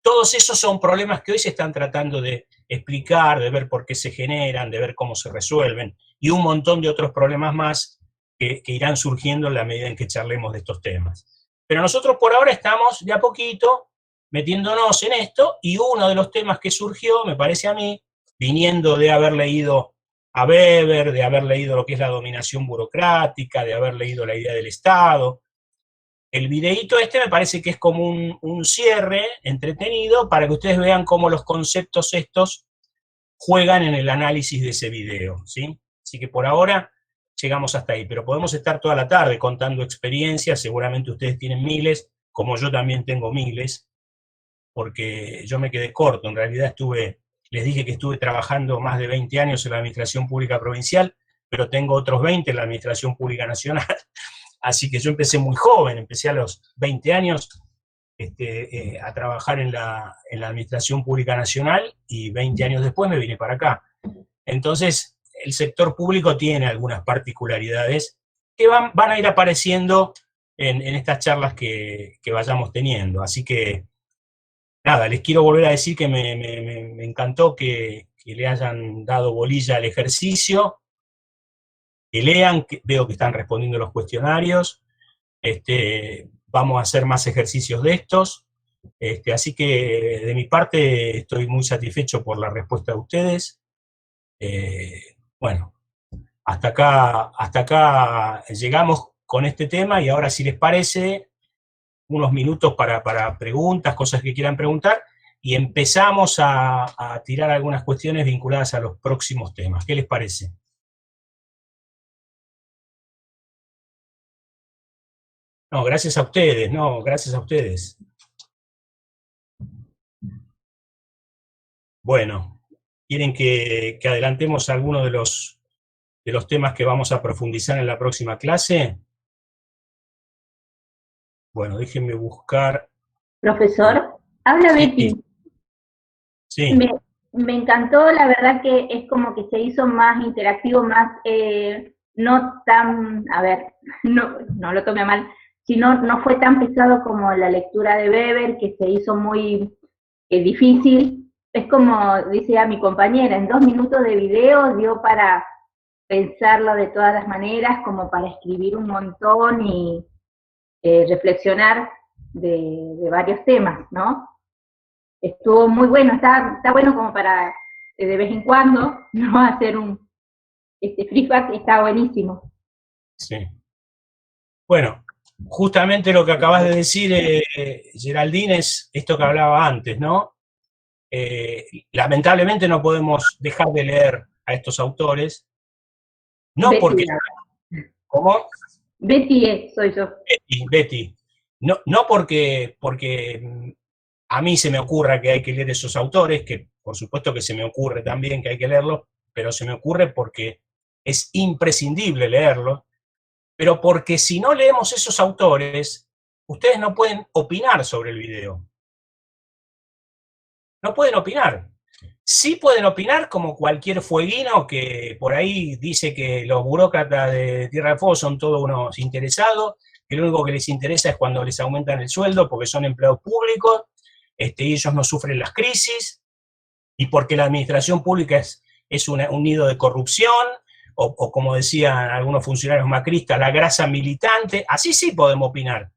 Todos esos son problemas que hoy se están tratando de explicar, de ver por qué se generan, de ver cómo se resuelven, y un montón de otros problemas más que irán surgiendo en la medida en que charlemos de estos temas. Pero nosotros por ahora estamos de a poquito metiéndonos en esto, y uno de los temas que surgió, me parece a mí, viniendo de haber leído a Weber, de haber leído lo que es la dominación burocrática, de haber leído la idea del Estado, el videíto este me parece que es como un cierre entretenido para que ustedes vean cómo los conceptos estos juegan en el análisis de ese video, ¿sí? Así que por ahora llegamos hasta ahí, pero podemos estar toda la tarde contando experiencias, seguramente ustedes tienen miles, como yo también tengo miles, porque yo me quedé corto, en realidad les dije que estuve trabajando más de 20 años en la Administración Pública Provincial, pero tengo otros 20 en la Administración Pública Nacional, así que yo empecé muy joven, empecé a los 20 años a trabajar en la Administración Pública Nacional, y 20 años después me vine para acá. Entonces, el sector público tiene algunas particularidades que van a ir apareciendo en estas charlas que vayamos teniendo, así que nada, les quiero volver a decir que me encantó que le hayan dado bolilla al ejercicio, que lean, que veo que están respondiendo los cuestionarios, vamos a hacer más ejercicios de estos, así que de mi parte estoy muy satisfecho por la respuesta de ustedes. Bueno, hasta acá llegamos con este tema, y ahora, si les parece, unos minutos para preguntas, cosas que quieran preguntar, y empezamos a tirar algunas cuestiones vinculadas a los próximos temas. ¿Qué les parece? No, gracias a ustedes, no, gracias a ustedes. Bueno, ¿quieren que adelantemos algunos de los temas que vamos a profundizar en la próxima clase? Bueno, déjenme buscar. Profesor, habla Sí. Betty. Sí. Me encantó, la verdad que es como que se hizo más interactivo, más, no tan, a ver, no lo tome a mal, sino no fue tan pesado como la lectura de Weber, que se hizo muy difícil. Es como decía mi compañera, en 2 minutos de video dio para pensarlo de todas las maneras, como para escribir un montón y reflexionar de varios temas, ¿no? Estuvo muy bueno, está bueno como para de vez en cuando no hacer un feedback, está buenísimo. Sí. Bueno, justamente lo que acabas de decir, Geraldine, es esto que hablaba antes, ¿no? Lamentablemente no podemos dejar de leer a estos autores, no Betty, porque... ¿Cómo? Betty soy yo. Betty. No porque a mí se me ocurra que hay que leer esos autores, que por supuesto que se me ocurre también que hay que leerlos, pero se me ocurre porque es imprescindible leerlo, pero porque si no leemos esos autores, ustedes no pueden opinar sobre el video. No pueden opinar. Sí pueden opinar como cualquier fueguino que por ahí dice que los burócratas de Tierra del Fuego son todos unos interesados, que lo único que les interesa es cuando les aumentan el sueldo porque son empleados públicos, y ellos no sufren las crisis, y porque la administración pública es un nido de corrupción, o como decían algunos funcionarios macristas, la grasa militante. Así sí podemos opinar.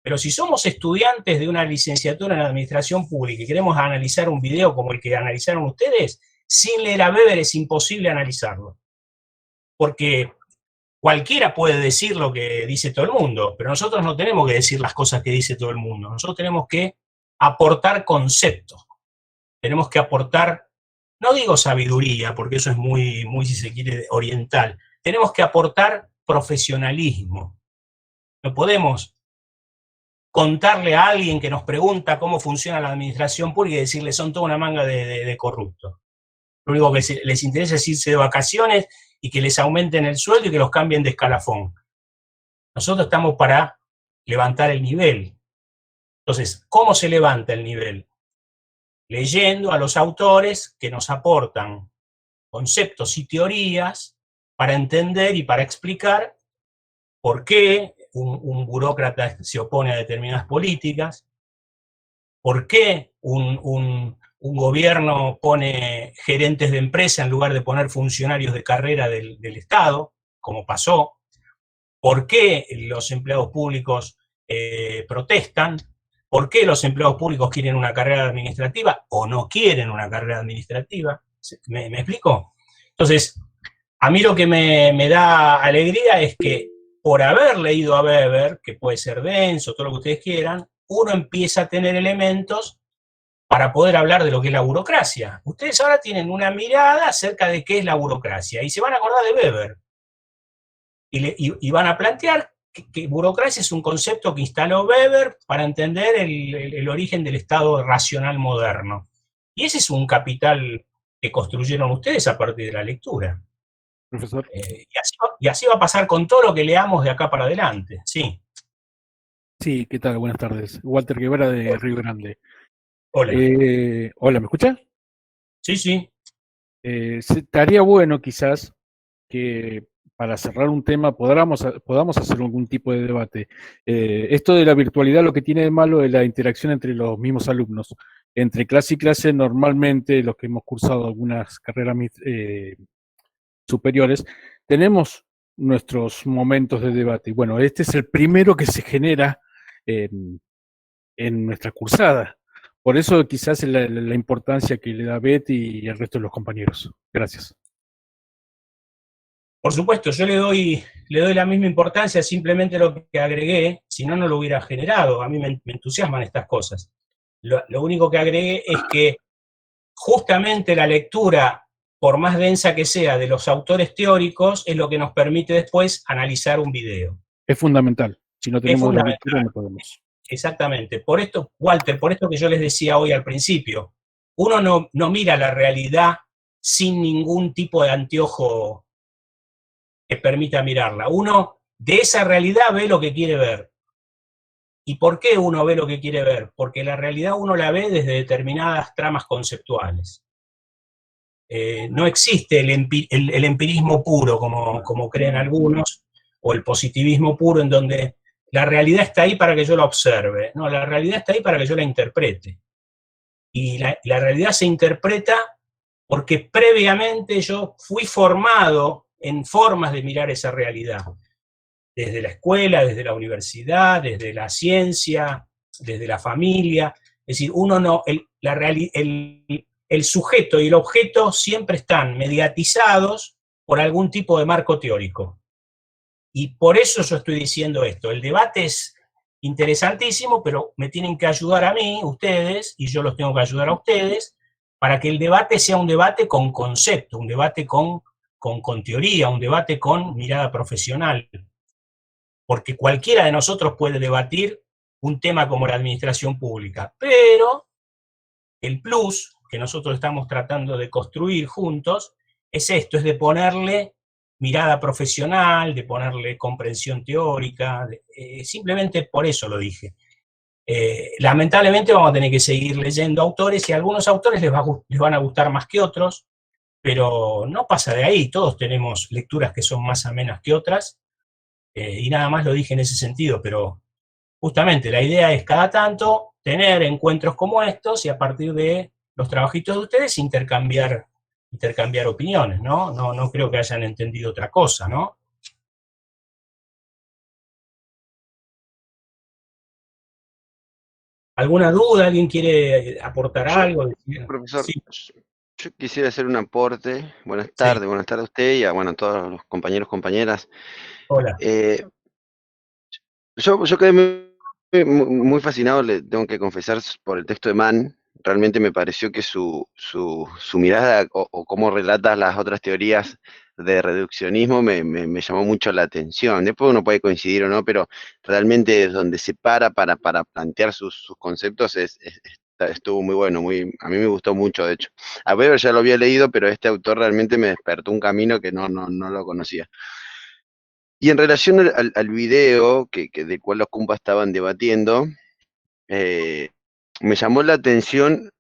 Pero si somos estudiantes de una licenciatura en administración pública y queremos analizar un video como el que analizaron ustedes, sin leer a Weber es imposible analizarlo. Porque cualquiera puede decir lo que dice todo el mundo, pero nosotros no tenemos que decir las cosas que dice todo el mundo. Nosotros tenemos que aportar conceptos. Tenemos que aportar, no digo sabiduría, porque eso es muy, si se quiere, oriental. Tenemos que aportar profesionalismo. No podemos contarle a alguien que nos pregunta cómo funciona la administración pública y decirle son toda una manga de corruptos. Lo único que les interesa es irse de vacaciones y que les aumenten el sueldo y que los cambien de escalafón. Nosotros estamos para levantar el nivel. Entonces, ¿cómo se levanta el nivel? Leyendo a los autores que nos aportan conceptos y teorías para entender y para explicar por qué un burócrata se opone a determinadas políticas, por qué un gobierno pone gerentes de empresa en lugar de poner funcionarios de carrera del Estado, como pasó, por qué los empleados públicos protestan, por qué los empleados públicos quieren una carrera administrativa o no quieren una carrera administrativa. ¿Me explico? Entonces, a mí lo que me da alegría es que por haber leído a Weber, que puede ser denso, todo lo que ustedes quieran, uno empieza a tener elementos para poder hablar de lo que es la burocracia. Ustedes ahora tienen una mirada acerca de qué es la burocracia, y se van a acordar de Weber. Y van a plantear que burocracia es un concepto que instaló Weber para entender el origen del Estado racional moderno. Y ese es un capital que construyeron ustedes a partir de la lectura. Profesor. Y así va a pasar con todo lo que leamos de acá para adelante, sí. Sí, ¿qué tal? Buenas tardes. Walter Guevara de Río Grande. Hola. Hola, ¿me escuchas? Sí, sí. Estaría bueno quizás que para cerrar un tema podamos hacer algún tipo de debate. Esto de la virtualidad lo que tiene de malo es la interacción entre los mismos alumnos. Entre clase y clase normalmente, los que hemos cursado algunas carreras superiores, tenemos nuestros momentos de debate. Y bueno, este es el primero que se genera en nuestra cursada. Por eso quizás la importancia que le da Betty y el resto de los compañeros. Gracias. Por supuesto, yo le doy la misma importancia, simplemente lo que agregué, si no, no lo hubiera generado. A mí me entusiasman estas cosas. Lo único que agregué es que justamente la lectura, por más densa que sea, de los autores teóricos, es lo que nos permite después analizar un video. Es fundamental. Si no tenemos la lectura, no podemos. Exactamente. Por esto, Walter, por esto que yo les decía hoy al principio, uno no mira la realidad sin ningún tipo de anteojo que permita mirarla. Uno de esa realidad ve lo que quiere ver. ¿Y por qué uno ve lo que quiere ver? Porque la realidad uno la ve desde determinadas tramas conceptuales. No existe el empirismo puro, como creen algunos, o el positivismo puro, en donde la realidad está ahí para que yo la observe. No, la realidad está ahí para que yo la interprete. Y la realidad se interpreta porque previamente yo fui formado en formas de mirar esa realidad. Desde la escuela, desde la universidad, desde la ciencia, desde la familia. Es decir, el sujeto y el objeto siempre están mediatizados por algún tipo de marco teórico. Y por eso yo estoy diciendo esto. El debate es interesantísimo, pero me tienen que ayudar a mí, ustedes, y yo los tengo que ayudar a ustedes, para que el debate sea un debate con concepto, un debate con teoría, un debate con mirada profesional. Porque cualquiera de nosotros puede debatir un tema como la administración pública, pero el plus que nosotros estamos tratando de construir juntos es esto, es de ponerle mirada profesional, de ponerle comprensión teórica, simplemente por eso lo dije. Lamentablemente vamos a tener que seguir leyendo autores, y a algunos autores les van a gustar más que otros, pero no pasa de ahí, todos tenemos lecturas que son más amenas que otras, y nada más lo dije en ese sentido, pero justamente la idea es cada tanto tener encuentros como estos y a partir de los trabajitos de ustedes intercambiar opiniones, ¿no? No creo que hayan entendido otra cosa, ¿no? ¿Alguna duda? ¿Alguien quiere aportar algo? Profesor, Sí, yo quisiera hacer un aporte. Buenas sí. tardes a usted y a, bueno, a todos los compañeros, compañeras. Hola. Yo quedé muy fascinado, le tengo que confesar, por el texto de Mann. Realmente me pareció que su mirada o cómo relata las otras teorías de reduccionismo me llamó mucho la atención. Después uno puede coincidir o no, pero realmente donde se para plantear sus conceptos estuvo muy bueno, a mí me gustó mucho, de hecho. A Weber ya lo había leído, pero este autor realmente me despertó un camino que no lo conocía. Y en relación al video del cual los compas estaban debatiendo, me llamó la atención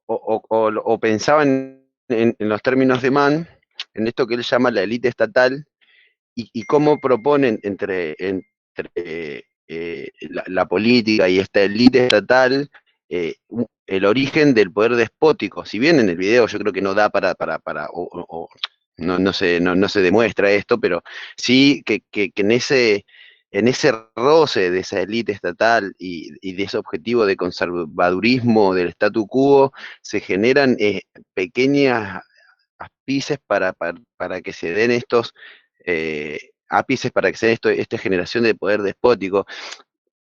o pensaba en los términos de Mann, en esto que él llama la élite estatal, y cómo proponen entre la política y esta élite estatal el origen del poder despótico. Si bien en el video yo creo que no da no se demuestra esto, pero sí que en ese roce de esa élite estatal y de ese objetivo de conservadurismo del statu quo, se generan pequeñas ápices para que se den estos ápices, para que se den esta generación de poder despótico.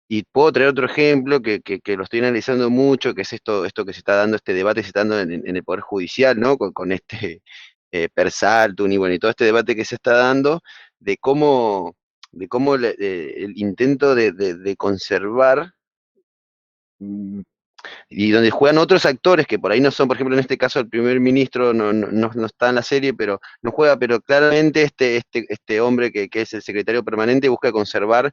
Y puedo traer otro ejemplo que lo estoy analizando mucho, que es esto que se está dando, este debate se está dando en el Poder Judicial, ¿no? Con este Persaltun y bueno, y todo este debate que se está dando de cómo el intento de conservar, y donde juegan otros actores que por ahí no son, por ejemplo, en este caso el primer ministro no está en la serie, pero no juega, pero claramente este hombre que es el secretario permanente busca conservar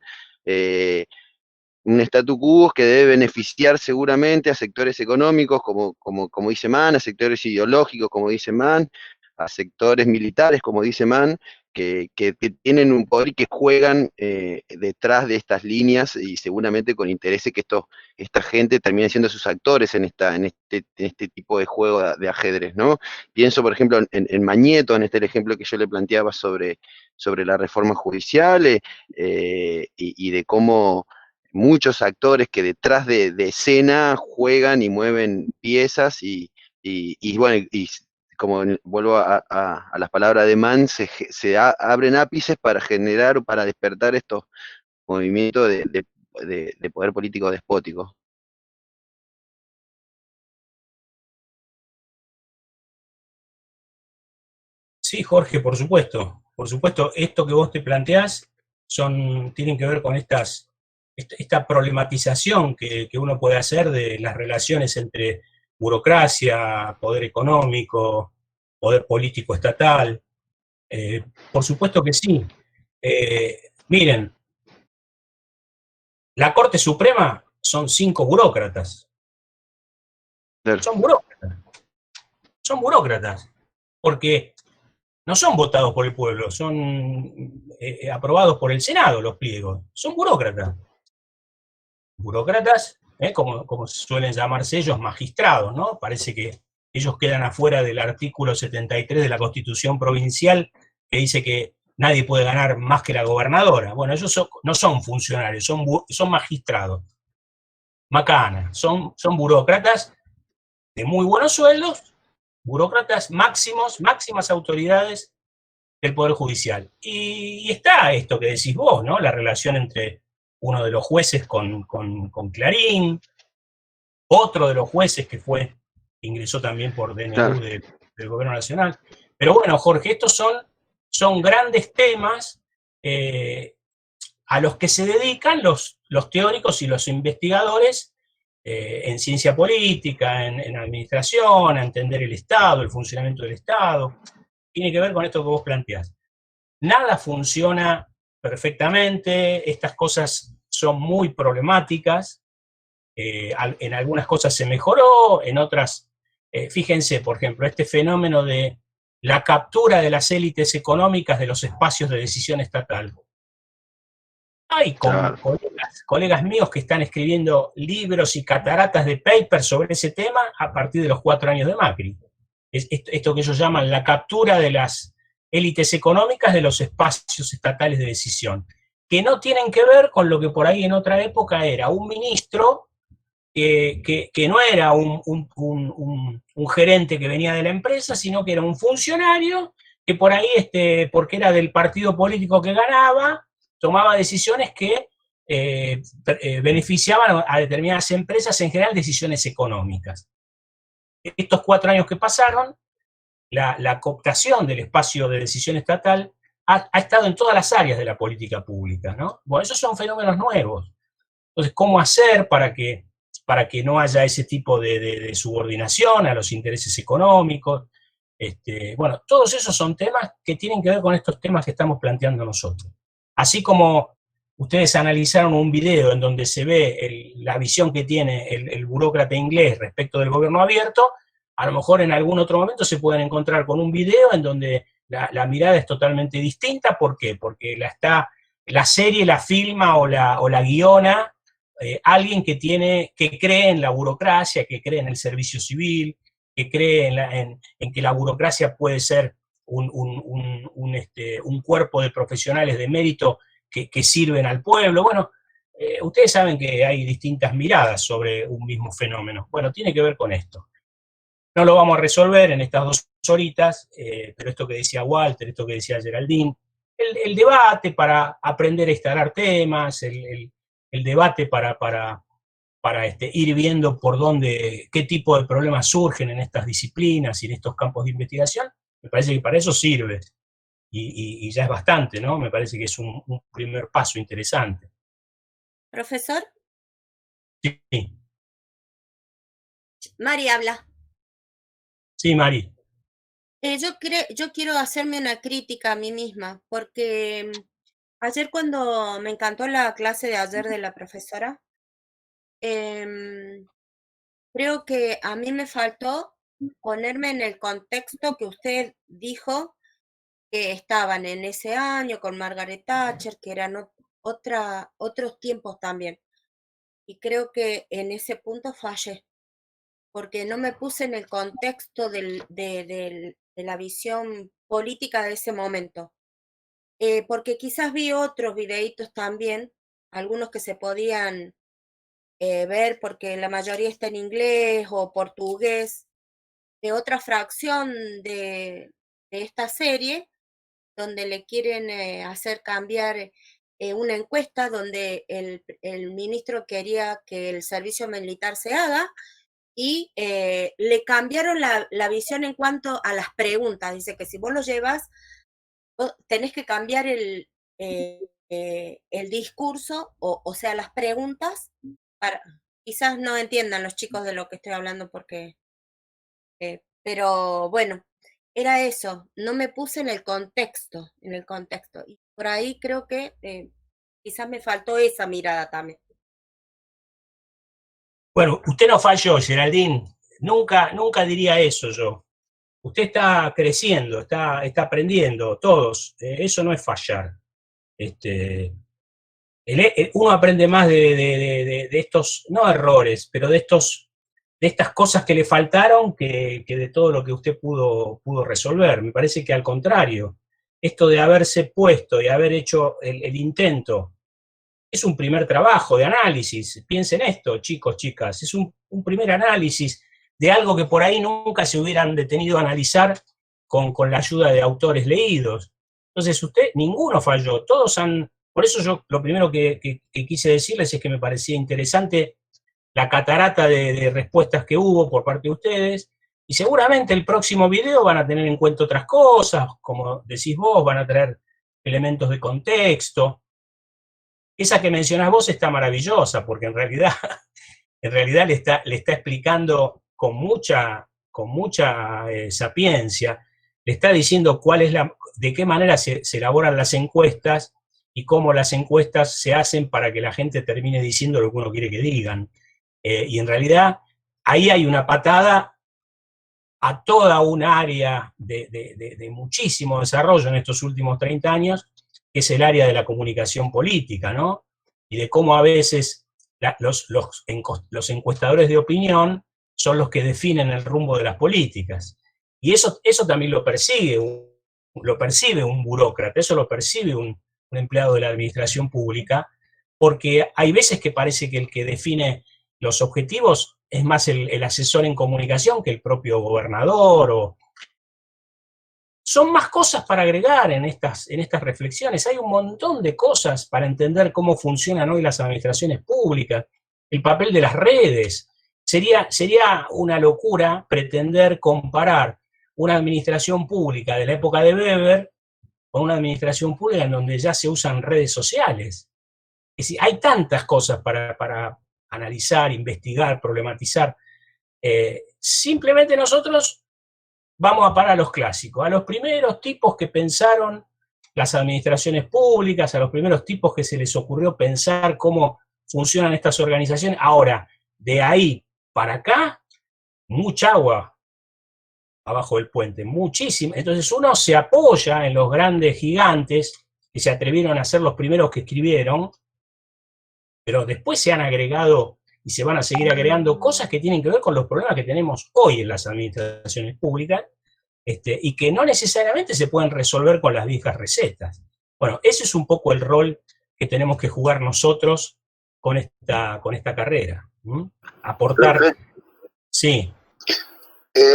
un statu quo que debe beneficiar seguramente a sectores económicos, como dice Mann, a sectores ideológicos, como dice Mann, a sectores militares, como dice Mann, que tienen un poder y que juegan detrás de estas líneas y seguramente con intereses que esta gente termine siendo sus actores en este tipo de juego de ajedrez, ¿no? Pienso, por ejemplo, en Mañeto, en el ejemplo que yo le planteaba sobre la reforma judicial y de cómo muchos actores que detrás de escena juegan y mueven piezas y bueno, y como vuelvo a las palabras de Mann, se abren ápices para generar o para despertar estos movimientos de poder político despótico. Sí, Jorge, por supuesto. Por supuesto, esto que vos te planteás tienen que ver con esta problematización que uno puede hacer de las relaciones entre burocracia, poder económico, poder político estatal. Por supuesto que sí. Miren, la Corte Suprema son 5 burócratas. Son burócratas. Son burócratas. Porque no son votados por el pueblo, son aprobados por el Senado los pliegos. Son burócratas. Burócratas, como suelen llamarse ellos, magistrados, ¿no? Parece que ellos quedan afuera del artículo 73 de la Constitución Provincial, que dice que nadie puede ganar más que la gobernadora. Bueno, ellos no son funcionarios, son magistrados. Macana, son burócratas de muy buenos sueldos, burócratas máximas autoridades del Poder Judicial. Y está esto que decís vos, ¿no? La relación entre uno de los jueces con Clarín, otro de los jueces que ingresó también por DNU Claro. del Gobierno Nacional. Pero bueno, Jorge, estos son grandes temas a los que se dedican los teóricos y los investigadores en ciencia política, en administración, a entender el Estado, el funcionamiento del Estado. Tiene que ver con esto que vos planteás. Nada funciona perfectamente, estas cosas son muy problemáticas, en algunas cosas se mejoró, en otras, fíjense, por ejemplo, este fenómeno de la captura de las élites económicas de los espacios de decisión estatal. y con colegas míos que están escribiendo libros y cataratas de papers sobre ese tema a partir de los 4 años de Macri. Esto que ellos llaman la captura de las élites económicas de los espacios estatales de decisión, que no tienen que ver con lo que por ahí en otra época era un ministro que no era un gerente que venía de la empresa, sino que era un funcionario que por ahí, porque era del partido político que ganaba, tomaba decisiones que beneficiaban a determinadas empresas, en general decisiones económicas. Estos 4 años que pasaron, la cooptación del espacio de decisión estatal ha estado en todas las áreas de la política pública, ¿no? Bueno, esos son fenómenos nuevos. Entonces, ¿cómo hacer para que no haya ese tipo de subordinación a los intereses económicos? Bueno, todos esos son temas que tienen que ver con estos temas que estamos planteando nosotros. Así como ustedes analizaron un video en donde se ve la visión que tiene el burócrata inglés respecto del gobierno abierto, a lo mejor en algún otro momento se pueden encontrar con un video en donde la mirada es totalmente distinta. ¿Por qué? Porque la serie la filma o la guiona alguien que cree en la burocracia, que cree en el servicio civil, que cree en que la burocracia puede ser un cuerpo de profesionales de mérito que sirven al pueblo. Bueno, ustedes saben que hay distintas miradas sobre un mismo fenómeno. Bueno, tiene que ver con esto. No lo vamos a resolver en estas 2 horitas, pero esto que decía Walter, esto que decía Geraldine, el debate para aprender a instalar temas, el debate para ir viendo por qué tipo de problemas surgen en estas disciplinas y en estos campos de investigación, me parece que para eso sirve. Y ya es bastante, ¿no? Me parece que es un primer paso interesante. ¿Profesor? Sí. Mari habla. Sí, Mari. Yo quiero hacerme una crítica a mí misma, porque ayer cuando me encantó la clase de ayer de la profesora, creo que a mí me faltó ponerme en el contexto que usted dijo que estaban en ese año con Margaret Thatcher, que eran otros tiempos también. Y creo que en ese punto fallé, porque no me puse en el contexto de la visión política de ese momento. Porque quizás vi otros videitos también, algunos que se podían ver porque la mayoría está en inglés o portugués, de otra fracción de esta serie, donde le quieren hacer cambiar una encuesta donde el ministro quería que el servicio militar se haga y le cambiaron la visión en cuanto a las preguntas. Dice que si vos lo llevas, vos tenés que cambiar el discurso, o sea, las preguntas, quizás no entiendan los chicos de lo que estoy hablando porque, pero bueno, era eso, no me puse en el contexto, y por ahí creo que quizás me faltó esa mirada también. Bueno, usted no falló, Geraldine, nunca diría eso yo. Usted está creciendo, está aprendiendo, todos, eso no es fallar. Uno aprende más de estos, no errores, pero de estas cosas que le faltaron que de todo lo que usted pudo resolver. Me parece que al contrario, esto de haberse puesto y haber hecho el intento, es un primer trabajo de análisis. Piensen esto, chicos, chicas, es un primer análisis de algo que por ahí nunca se hubieran detenido a analizar con la ayuda de autores leídos. Entonces ninguno falló, todos han. Por eso yo lo primero que quise decirles es que me parecía interesante la catarata de respuestas que hubo por parte de ustedes, y seguramente el próximo video van a tener en cuenta otras cosas, como decís vos, van a traer elementos de contexto. Esa que mencionás vos está maravillosa, porque en realidad le está explicando con mucha sapiencia, le está diciendo de qué manera se elaboran las encuestas y cómo las encuestas se hacen para que la gente termine diciendo lo que uno quiere que digan. Y en realidad ahí hay una patada a toda un área de muchísimo desarrollo en estos últimos 30 años, que es el área de la comunicación política, ¿no? Y de cómo a veces los encuestadores de opinión son los que definen el rumbo de las políticas. Y eso también lo percibe un burócrata, eso lo percibe un empleado de la administración pública, porque hay veces que parece que el que define los objetivos es más el asesor en comunicación que el propio gobernador. Son más cosas para agregar en estas reflexiones. Hay un montón de cosas para entender cómo funcionan hoy las administraciones públicas, el papel de las redes. Sería una locura pretender comparar una administración pública de la época de Weber con una administración pública en donde ya se usan redes sociales. Es decir, hay tantas cosas para analizar, investigar, problematizar. Simplemente nosotros vamos a parar a los clásicos, a los primeros tipos que pensaron las administraciones públicas, a los primeros tipos que se les ocurrió pensar cómo funcionan estas organizaciones. Ahora, de ahí para acá, mucha agua abajo del puente, muchísimo. Entonces uno se apoya en los grandes gigantes que se atrevieron a ser los primeros que escribieron, pero después se han agregado y se van a seguir agregando cosas que tienen que ver con los problemas que tenemos hoy en las administraciones públicas, y que no necesariamente se pueden resolver con las viejas recetas. Bueno, ese es un poco el rol que tenemos que jugar nosotros con esta carrera. Aportar. Sí.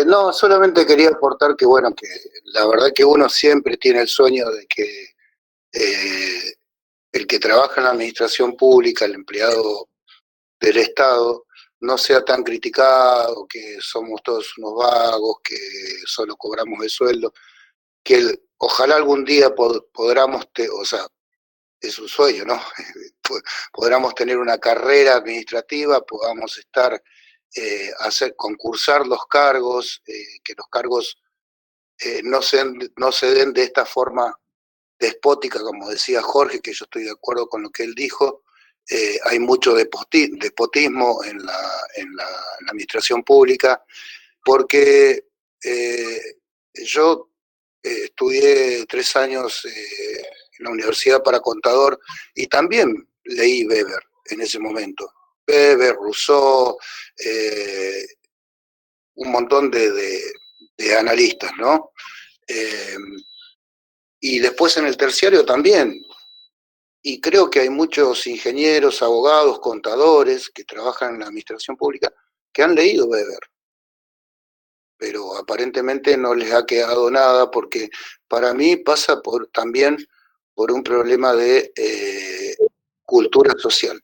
No, solamente quería aportar que, bueno, que la verdad que uno siempre tiene el sueño de que el que trabaja en la administración pública, el empleado del Estado, no sea tan criticado, que somos todos unos vagos, que solo cobramos el sueldo, que ojalá algún día podamos, o sea, es un sueño, ¿no? Podamos tener una carrera administrativa, podamos estar, concursar los cargos, que los cargos no se den de esta forma despótica, como decía Jorge, que yo estoy de acuerdo con lo que él dijo. Hay mucho despotismo en la administración pública, porque yo estudié 3 años en la universidad para contador y también leí Weber en ese momento. Weber, Rousseau, un montón de analistas, ¿no? Y después en el terciario también. Y creo que hay muchos ingenieros, abogados, contadores que trabajan en la administración pública que han leído Weber, pero aparentemente no les ha quedado nada, porque para mí pasa también por un problema de cultura social.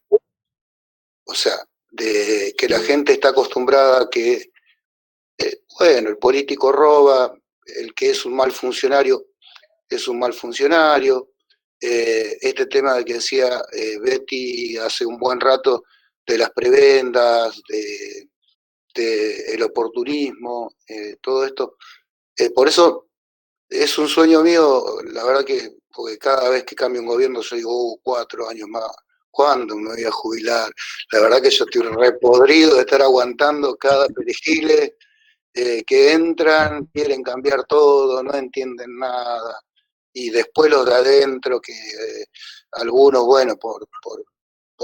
O sea, de que la gente está acostumbrada a que, bueno, el político roba, el que es un mal funcionario es un mal funcionario. Este tema de que decía Betty hace un buen rato, de las prebendas, de el oportunismo, todo esto. Por eso es un sueño mío, la verdad que, porque cada vez que cambia un gobierno yo digo, 4 años más, ¿cuándo me voy a jubilar? La verdad que yo estoy repodrido de estar aguantando cada perejile que entran, quieren cambiar todo, no entienden nada. Y después los de adentro, que algunos, bueno, por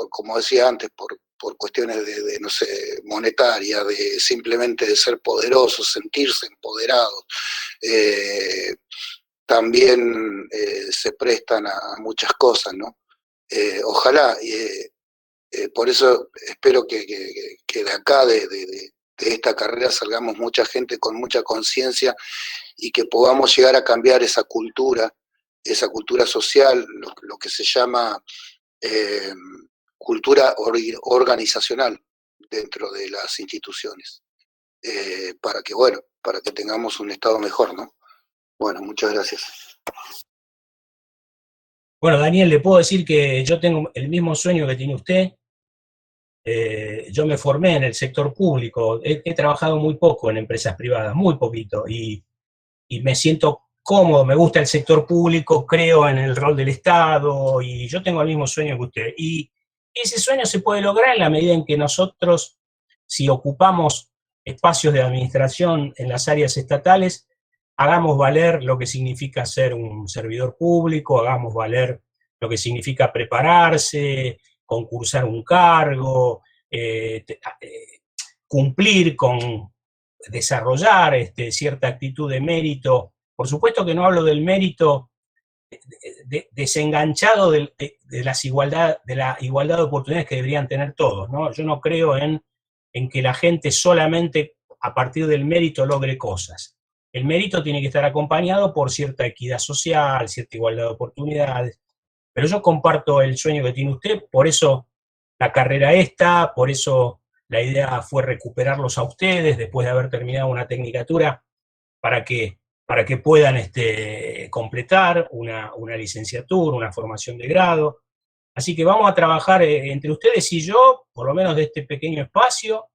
como decía antes, por cuestiones de, no sé, monetarias, de simplemente de ser poderosos, sentirse empoderados, también se prestan a muchas cosas, ¿no? Ojalá, por eso espero que de acá, de esta carrera, salgamos mucha gente con mucha conciencia y que podamos llegar a cambiar esa cultura social, lo que se llama cultura organizacional dentro de las instituciones, para que tengamos un Estado mejor, ¿no? Bueno, muchas gracias. Bueno, Daniel, le puedo decir que yo tengo el mismo sueño que tiene usted. Yo me formé en el sector público, he trabajado muy poco en empresas privadas, muy poquito, y me siento cómodo, me gusta el sector público, creo en el rol del Estado, y yo tengo el mismo sueño que usted. Y ese sueño se puede lograr en la medida en que nosotros, si ocupamos espacios de administración en las áreas estatales, hagamos valer lo que significa ser un servidor público, hagamos valer lo que significa prepararse, concursar un cargo, cumplir con desarrollar cierta actitud de mérito. Por supuesto que no hablo del mérito desenganchado de la igualdad de oportunidades que deberían tener todos, ¿no? Yo no creo en que la gente solamente a partir del mérito logre cosas. El mérito tiene que estar acompañado por cierta equidad social, cierta igualdad de oportunidades. Pero yo comparto el sueño que tiene usted, por eso la carrera esta, por eso la idea fue recuperarlos a ustedes después de haber terminado una tecnicatura para que puedan completar una licenciatura, una formación de grado. Así que vamos a trabajar entre ustedes y yo, por lo menos de este pequeño espacio.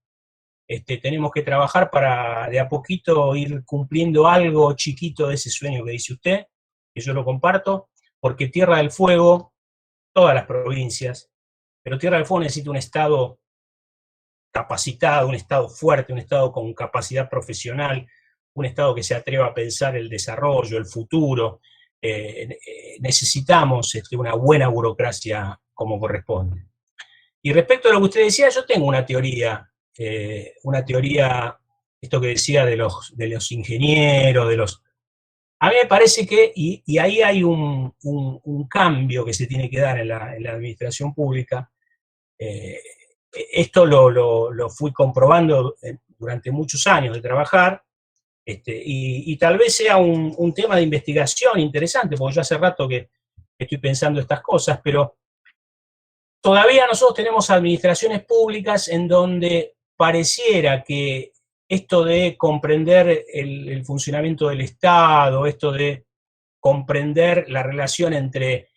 Tenemos que trabajar para de a poquito ir cumpliendo algo chiquito de ese sueño que dice usted, que yo lo comparto, porque Tierra del Fuego, todas las provincias, pero Tierra del Fuego necesita un Estado capacitado, un Estado fuerte, un Estado con capacidad profesional, un Estado que se atreva a pensar el desarrollo, el futuro. Necesitamos una buena burocracia como corresponde. Y respecto a lo que usted decía, yo tengo una teoría, esto que decía de los ingenieros, a mí me parece que, y ahí hay un cambio que se tiene que dar en la administración pública. Esto lo fui comprobando durante muchos años de trabajar, y tal vez sea un tema de investigación interesante, porque yo hace rato que estoy pensando estas cosas, pero todavía nosotros tenemos administraciones públicas en donde pareciera que esto de comprender el funcionamiento del Estado, esto de comprender la relación entre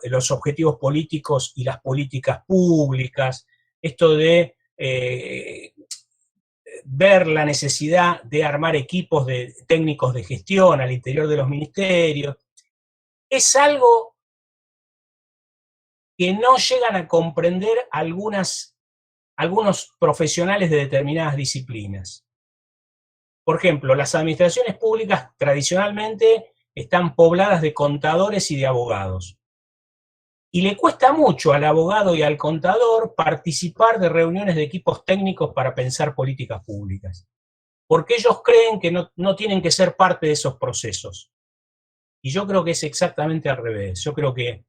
los objetivos políticos y las políticas públicas, esto de ver la necesidad de armar equipos de técnicos de gestión al interior de los ministerios, es algo que no llegan a comprender algunos profesionales de determinadas disciplinas. Por ejemplo, las administraciones públicas tradicionalmente están pobladas de contadores y de abogados. Y le cuesta mucho al abogado y al contador participar de reuniones de equipos técnicos para pensar políticas públicas, porque ellos creen que no tienen que ser parte de esos procesos. Y yo creo que es exactamente al revés. Yo creo que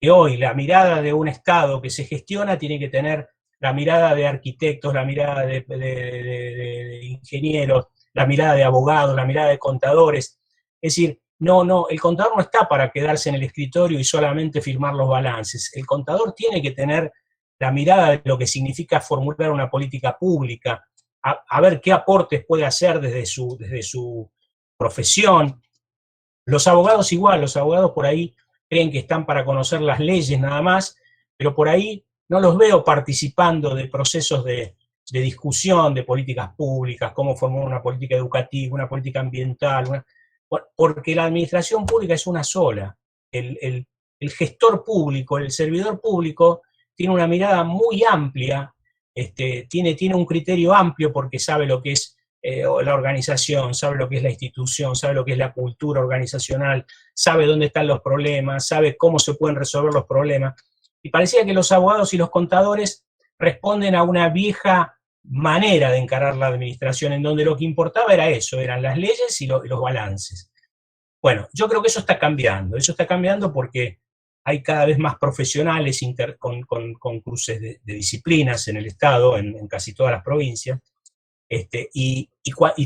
hoy la mirada de un Estado que se gestiona tiene que tener la mirada de arquitectos, la mirada de ingenieros, la mirada de abogados, la mirada de contadores. Es decir, no, el contador no está para quedarse en el escritorio y solamente firmar los balances. El contador tiene que tener la mirada de lo que significa formular una política pública, a ver qué aportes puede hacer desde su profesión. Los abogados igual, los abogados por ahí creen que están para conocer las leyes nada más, pero por ahí no los veo participando de procesos de discusión de políticas públicas, cómo formar una política educativa, una política ambiental, porque la administración pública es una sola. El gestor público, el servidor público, tiene una mirada muy amplia, tiene un criterio amplio porque sabe lo que es la organización, sabe lo que es la institución, sabe lo que es la cultura organizacional, sabe dónde están los problemas, sabe cómo se pueden resolver los problemas. Y parecía que los abogados y los contadores responden a una vieja manera de encarar la administración, en donde lo que importaba era eso, eran las leyes y los balances. Bueno, yo creo que eso está cambiando porque hay cada vez más profesionales con cruces de disciplinas en el Estado, en casi todas las provincias, y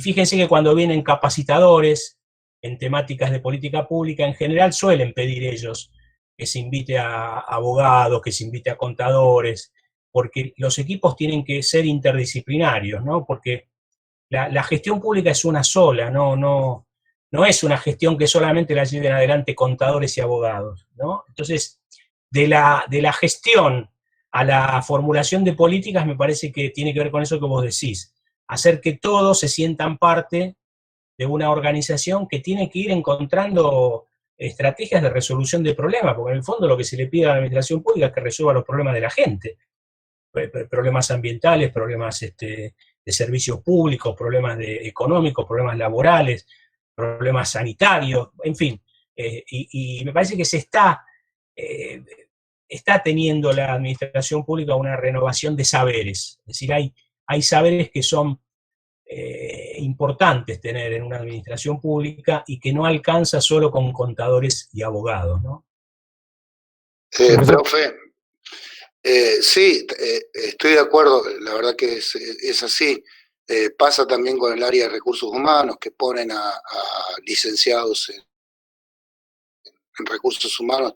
fíjense que cuando vienen capacitadores en temáticas de política pública, en general suelen pedir ellos que se invite a abogados, que se invite a contadores, porque los equipos tienen que ser interdisciplinarios, ¿no? Porque la gestión pública es una sola, no es una gestión que solamente la lleven adelante contadores y abogados, ¿no? Entonces, de la gestión a la formulación de políticas me parece que tiene que ver con eso que vos decís, hacer que todos se sientan parte de una organización que tiene que ir encontrando estrategias de resolución de problemas, porque en el fondo lo que se le pide a la administración pública es que resuelva los problemas de la gente, problemas ambientales, problemas de servicios públicos, problemas económicos, problemas laborales, problemas sanitarios, en fin. Y me parece que se está teniendo la administración pública una renovación de saberes. Es decir, hay saberes que son importantes tener en una administración pública y que no alcanza solo con contadores y abogados, ¿no? Profe, sí, estoy de acuerdo, la verdad que es así. Pasa también con el área de recursos humanos, que ponen a licenciados en recursos humanos,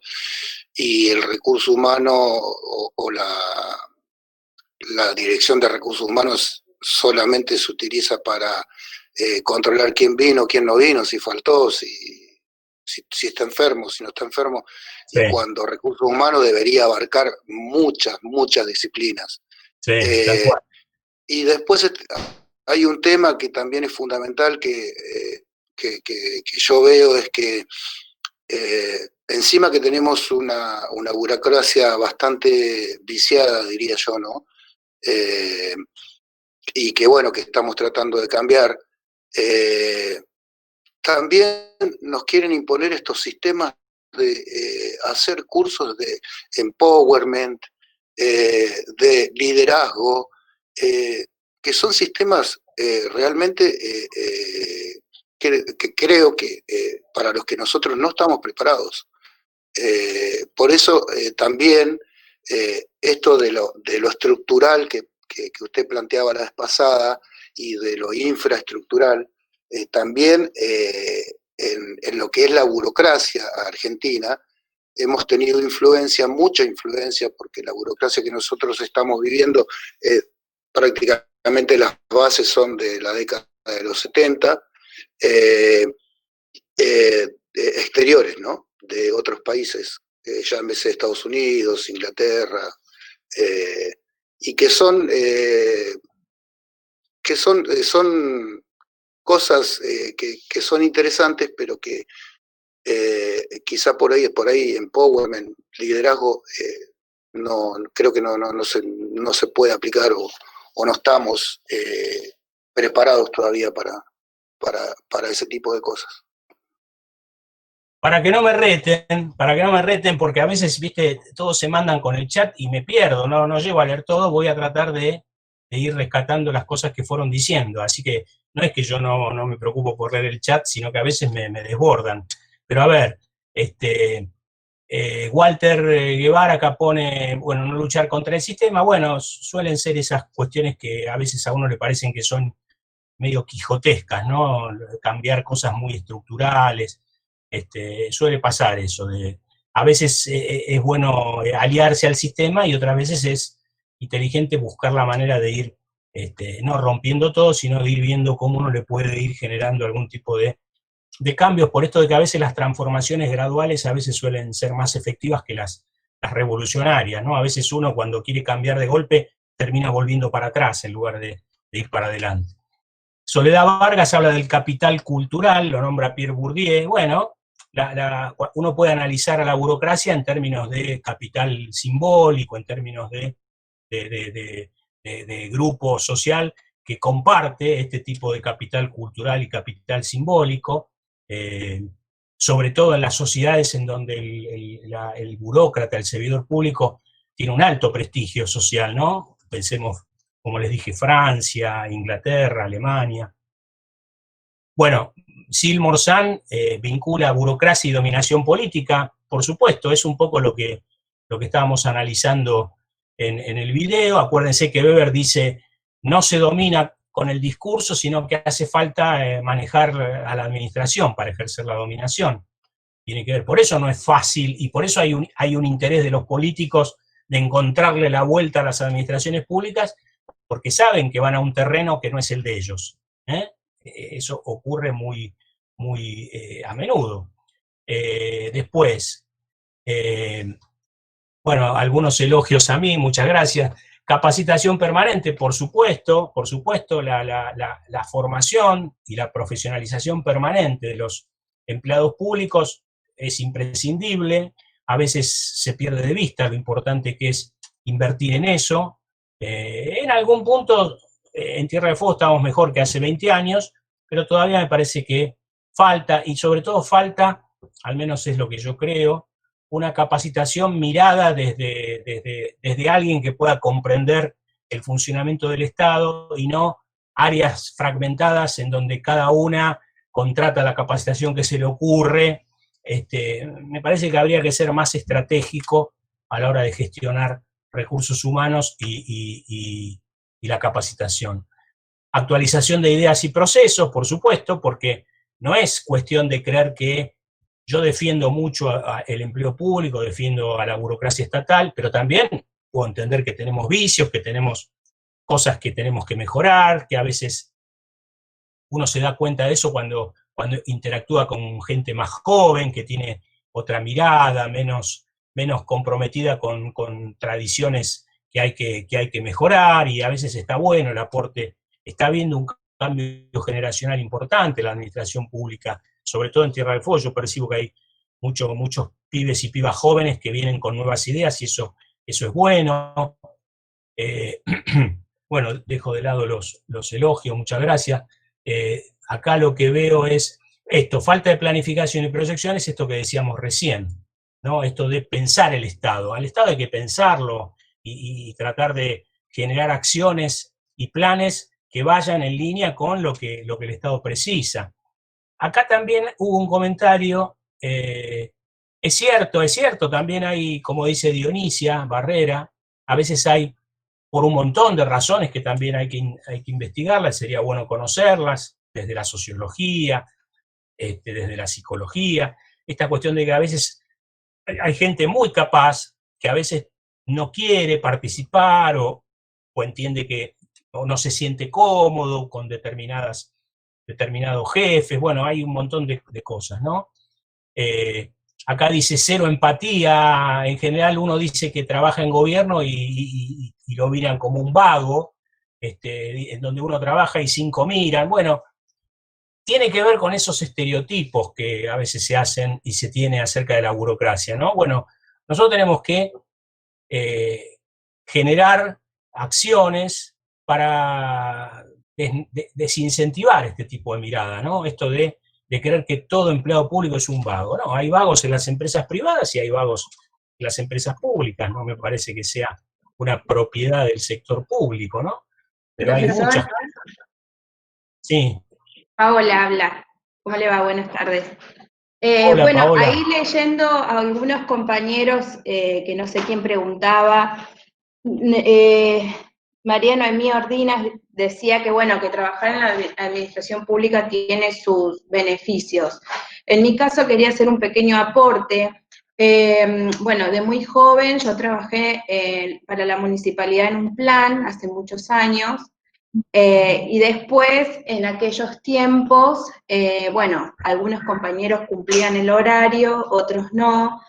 y el recurso humano o la dirección de recursos humanos solamente se utiliza para controlar quién vino, quién no vino, si faltó, si está enfermo, si no está enfermo, sí. Y cuando recursos humanos debería abarcar muchas disciplinas. Sí, tal cual. Y después hay un tema que también es fundamental que yo veo, es que encima que tenemos una burocracia bastante viciada, diría yo, ¿no? Y que bueno, que estamos tratando de cambiar, también nos quieren imponer estos sistemas de hacer cursos de empowerment, de liderazgo, que son sistemas realmente que creo que para los que nosotros no estamos preparados. Por eso también esto de lo estructural que usted planteaba la vez pasada y de lo infraestructural, también en lo que es la burocracia argentina, hemos tenido mucha influencia, porque la burocracia que nosotros estamos viviendo, prácticamente las bases son de la década de los 70, exteriores, ¿no? De otros países, llámese Estados Unidos, Inglaterra, y que son cosas que son interesantes, pero que quizá por ahí empowerment, liderazgo, no creo que no se puede aplicar o no estamos preparados todavía para ese tipo de cosas. Para que no me reten, porque a veces, viste, todos se mandan con el chat y me pierdo, no llego a leer todo, voy a tratar de ir rescatando las cosas que fueron diciendo, así que no es que yo no me preocupo por leer el chat, sino que a veces me desbordan. Pero a ver, Walter Guevara acá pone, bueno, no luchar contra el sistema, bueno, suelen ser esas cuestiones que a veces a uno le parecen que son medio quijotescas, ¿no? Cambiar cosas muy estructurales, suele pasar eso, a veces es bueno aliarse al sistema y otras veces es inteligente buscar la manera de ir, no rompiendo todo, sino de ir viendo cómo uno le puede ir generando algún tipo de cambios, por esto de que a veces las transformaciones graduales a veces suelen ser más efectivas que las revolucionarias, ¿no? A veces uno cuando quiere cambiar de golpe termina volviendo para atrás en lugar de ir para adelante. Soledad Vargas habla del capital cultural, lo nombra Pierre Bourdieu. Bueno, uno puede analizar a la burocracia en términos de capital simbólico, en términos de grupo social que comparte este tipo de capital cultural y capital simbólico, sobre todo en las sociedades en donde el burócrata, el servidor público, tiene un alto prestigio social, ¿no? Pensemos, como les dije, Francia, Inglaterra, Alemania. Bueno, Sil Morzán vincula burocracia y dominación política, por supuesto, es un poco lo que estábamos analizando en el video. Acuérdense que Weber dice, no se domina con el discurso, sino que hace falta manejar a la administración para ejercer la dominación. Tiene que ver, por eso no es fácil, y por eso hay un interés de los políticos de encontrarle la vuelta a las administraciones públicas, porque saben que van a un terreno que no es el de ellos. Eso ocurre muy a menudo. Después, bueno, algunos elogios a mí, muchas gracias. Capacitación permanente, por supuesto, la formación y la profesionalización permanente de los empleados públicos es imprescindible. A veces se pierde de vista lo importante que es invertir en eso. En algún punto, en Tierra de Fuego estamos mejor que hace 20 años, pero todavía me parece que falta, y sobre todo falta, al menos es lo que yo creo, una capacitación mirada desde alguien que pueda comprender el funcionamiento del Estado y no áreas fragmentadas en donde cada una contrata la capacitación que se le ocurre. Me parece que habría que ser más estratégico a la hora de gestionar recursos humanos y la capacitación. Actualización de ideas y procesos, por supuesto, porque no es cuestión de creer que yo defiendo mucho el empleo público, defiendo a la burocracia estatal, pero también puedo entender que tenemos vicios, que tenemos cosas que tenemos que mejorar, que a veces uno se da cuenta de eso cuando interactúa con gente más joven, que tiene otra mirada, menos comprometida con tradiciones que hay que mejorar, y a veces está bueno el aporte. Está habiendo un cambio generacional importante en la administración pública, sobre todo en Tierra del Fuego. Yo percibo que hay muchos pibes y pibas jóvenes que vienen con nuevas ideas, y eso es bueno. Bueno, dejo de lado los elogios, muchas gracias. Acá lo que veo es esto, falta de planificación y proyección, es esto que decíamos recién, ¿no? Esto de pensar el Estado. Al Estado hay que pensarlo y tratar de generar acciones y planes que vayan en línea con lo que el Estado precisa. Acá también hubo un comentario, es cierto, también hay, como dice Dionisia Barrera, a veces hay, por un montón de razones que también hay que investigarlas, sería bueno conocerlas, desde la sociología, desde la psicología, esta cuestión de que a veces hay gente muy capaz que a veces no quiere participar o entiende que no se siente cómodo con determinados jefes. Bueno, hay un montón de cosas, ¿no? Acá dice cero empatía. En general uno dice que trabaja en gobierno y lo miran como un vago, en donde uno trabaja y 5 miran. Bueno, tiene que ver con esos estereotipos que a veces se hacen y se tiene acerca de la burocracia, ¿no? Bueno, nosotros tenemos que generar acciones para desincentivar este tipo de mirada, ¿no? Esto de creer que todo empleado público es un vago. No, hay vagos en las empresas privadas y hay vagos en las empresas públicas. No me parece que sea una propiedad del sector público, ¿no? Pero hay muchas. Sí. Paola habla. ¿Cómo le va? Buenas tardes. Hola, bueno, Paola. Ahí leyendo a algunos compañeros, que no sé quién preguntaba, María Noemí Ordinas decía que, bueno, que trabajar en la administración pública tiene sus beneficios. En mi caso quería hacer un pequeño aporte. Bueno, de muy joven yo trabajé para la municipalidad en un plan hace muchos años, y después, en aquellos tiempos, bueno, algunos compañeros cumplían el horario, otros no.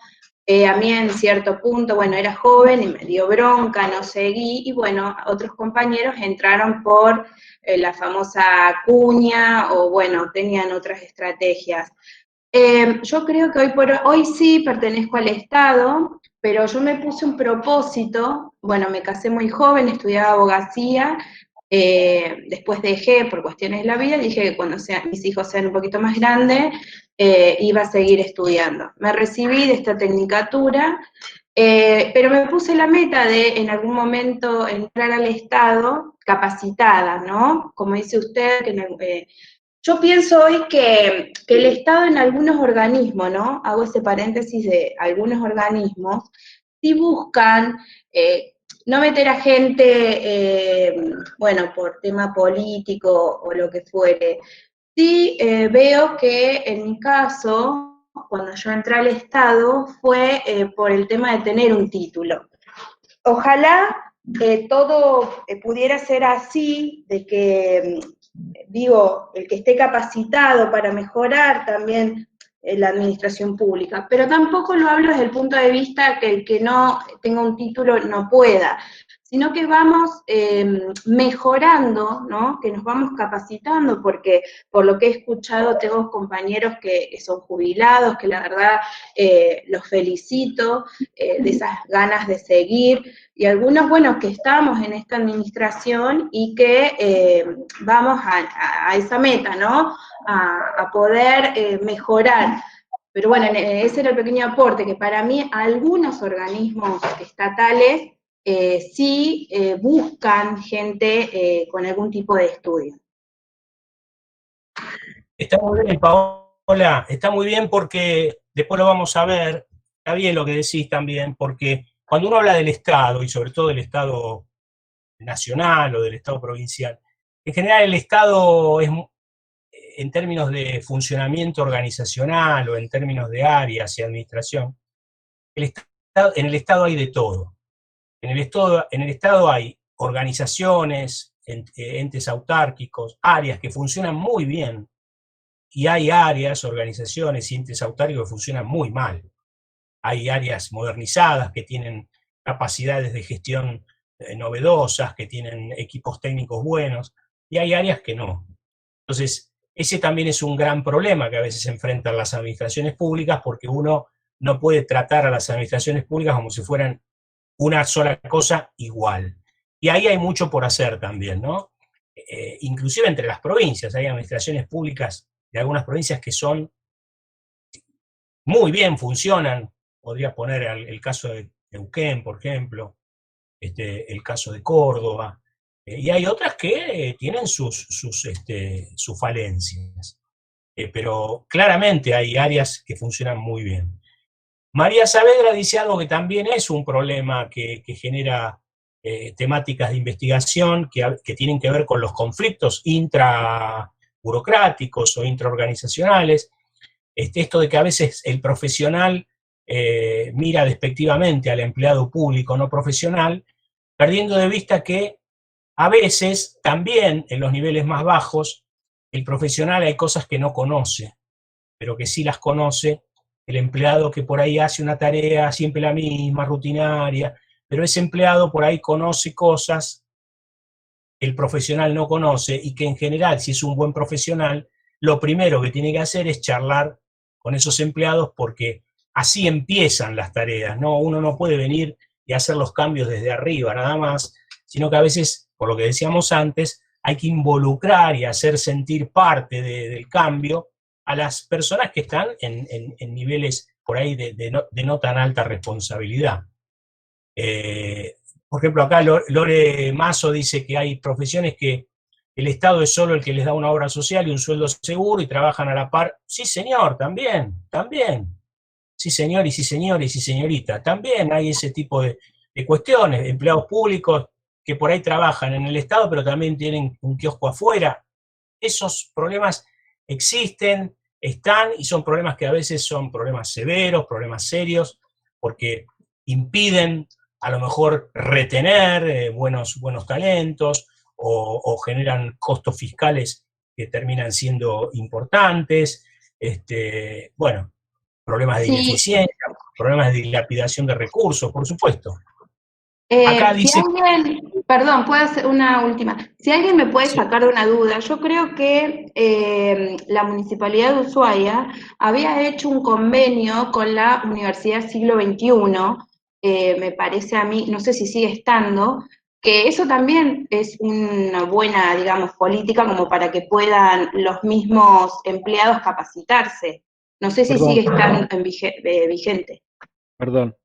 A mí en cierto punto, bueno, era joven y me dio bronca, no seguí, y bueno, otros compañeros entraron por la famosa cuña, o bueno, tenían otras estrategias. Yo creo que hoy sí pertenezco al Estado, pero yo me puse un propósito. Bueno, me casé muy joven, estudiaba abogacía, después dejé por cuestiones de la vida, dije que cuando mis hijos sean un poquito más grandes, iba a seguir estudiando. Me recibí de esta tecnicatura, pero me puse la meta de en algún momento entrar al Estado capacitada, ¿no? Como dice usted, yo pienso hoy que el Estado en algunos organismos, ¿no? Hago ese paréntesis de algunos organismos, sí buscan no meter a gente, bueno, por tema político o lo que fuere. Sí veo que en mi caso, cuando yo entré al Estado, fue por el tema de tener un título. Ojalá todo pudiera ser así, de que, digo, el que esté capacitado para mejorar también la administración pública, pero tampoco lo hablo desde el punto de vista que el que no tenga un título no pueda, sino que vamos mejorando, ¿no? Que nos vamos capacitando, porque por lo que he escuchado tengo compañeros que son jubilados, que la verdad los felicito de esas ganas de seguir, y algunos, bueno, que estamos en esta administración y que vamos a esa meta, ¿no? A poder mejorar. Pero bueno, ese era el pequeño aporte, que para mí algunos organismos estatales sí buscan gente con algún tipo de estudio. Está muy bien, Paola, está muy bien porque después lo vamos a ver, está bien lo que decís también, porque cuando uno habla del Estado, y sobre todo del Estado nacional o del Estado provincial, en general el Estado es, en términos de funcionamiento organizacional o en términos de áreas y administración, en el Estado hay de todo. En el Estado hay organizaciones, entes autárquicos, áreas que funcionan muy bien, y hay áreas, organizaciones y entes autárquicos que funcionan muy mal. Hay áreas modernizadas que tienen capacidades de gestión novedosas, que tienen equipos técnicos buenos, y hay áreas que no. Entonces, ese también es un gran problema que a veces enfrentan las administraciones públicas, porque uno no puede tratar a las administraciones públicas como si fueran una sola cosa igual. Y ahí hay mucho por hacer también, ¿no? Inclusive entre las provincias, hay administraciones públicas de algunas provincias que son muy bien, funcionan. Podría poner el caso de Neuquén, por ejemplo, el caso de Córdoba, y hay otras que tienen sus falencias. Pero claramente hay áreas que funcionan muy bien. María Saavedra dice algo que también es un problema que genera temáticas de investigación que tienen que ver con los conflictos intraburocráticos o intraorganizacionales. Esto de que a veces el profesional mira despectivamente al empleado público no profesional, perdiendo de vista que a veces también en los niveles más bajos el profesional hay cosas que no conoce, pero que sí las conoce el empleado, que por ahí hace una tarea siempre la misma, rutinaria, pero ese empleado por ahí conoce cosas que el profesional no conoce, y que en general, si es un buen profesional, lo primero que tiene que hacer es charlar con esos empleados, porque así empiezan las tareas, ¿no? Uno no puede venir y hacer los cambios desde arriba nada más, sino que a veces, por lo que decíamos antes, hay que involucrar y hacer sentir parte del cambio a las personas que están en niveles por ahí de no tan alta responsabilidad. Por ejemplo, acá Lore Mazo dice que hay profesiones que el Estado es solo el que les da una obra social y un sueldo seguro y trabajan a la par. Sí, señor, también. Sí, señor, y sí, señor, y sí, señorita. También hay ese tipo de cuestiones, empleados públicos que por ahí trabajan en el Estado, pero también tienen un kiosco afuera. Esos problemas existen, están, y son problemas que a veces son problemas severos, problemas serios, porque impiden a lo mejor retener buenos talentos, o generan costos fiscales que terminan siendo importantes, bueno, problemas de ineficiencia, problemas de dilapidación de recursos, por supuesto. Acá dice... Perdón, puedo hacer una última. Si alguien me puede sacar de una duda, yo creo que la Municipalidad de Ushuaia había hecho un convenio con la Universidad Siglo XXI, me parece a mí, no sé si sigue estando, que eso también es una buena, digamos, política como para que puedan los mismos empleados capacitarse. No sé si sigue estando vigente. Perdón.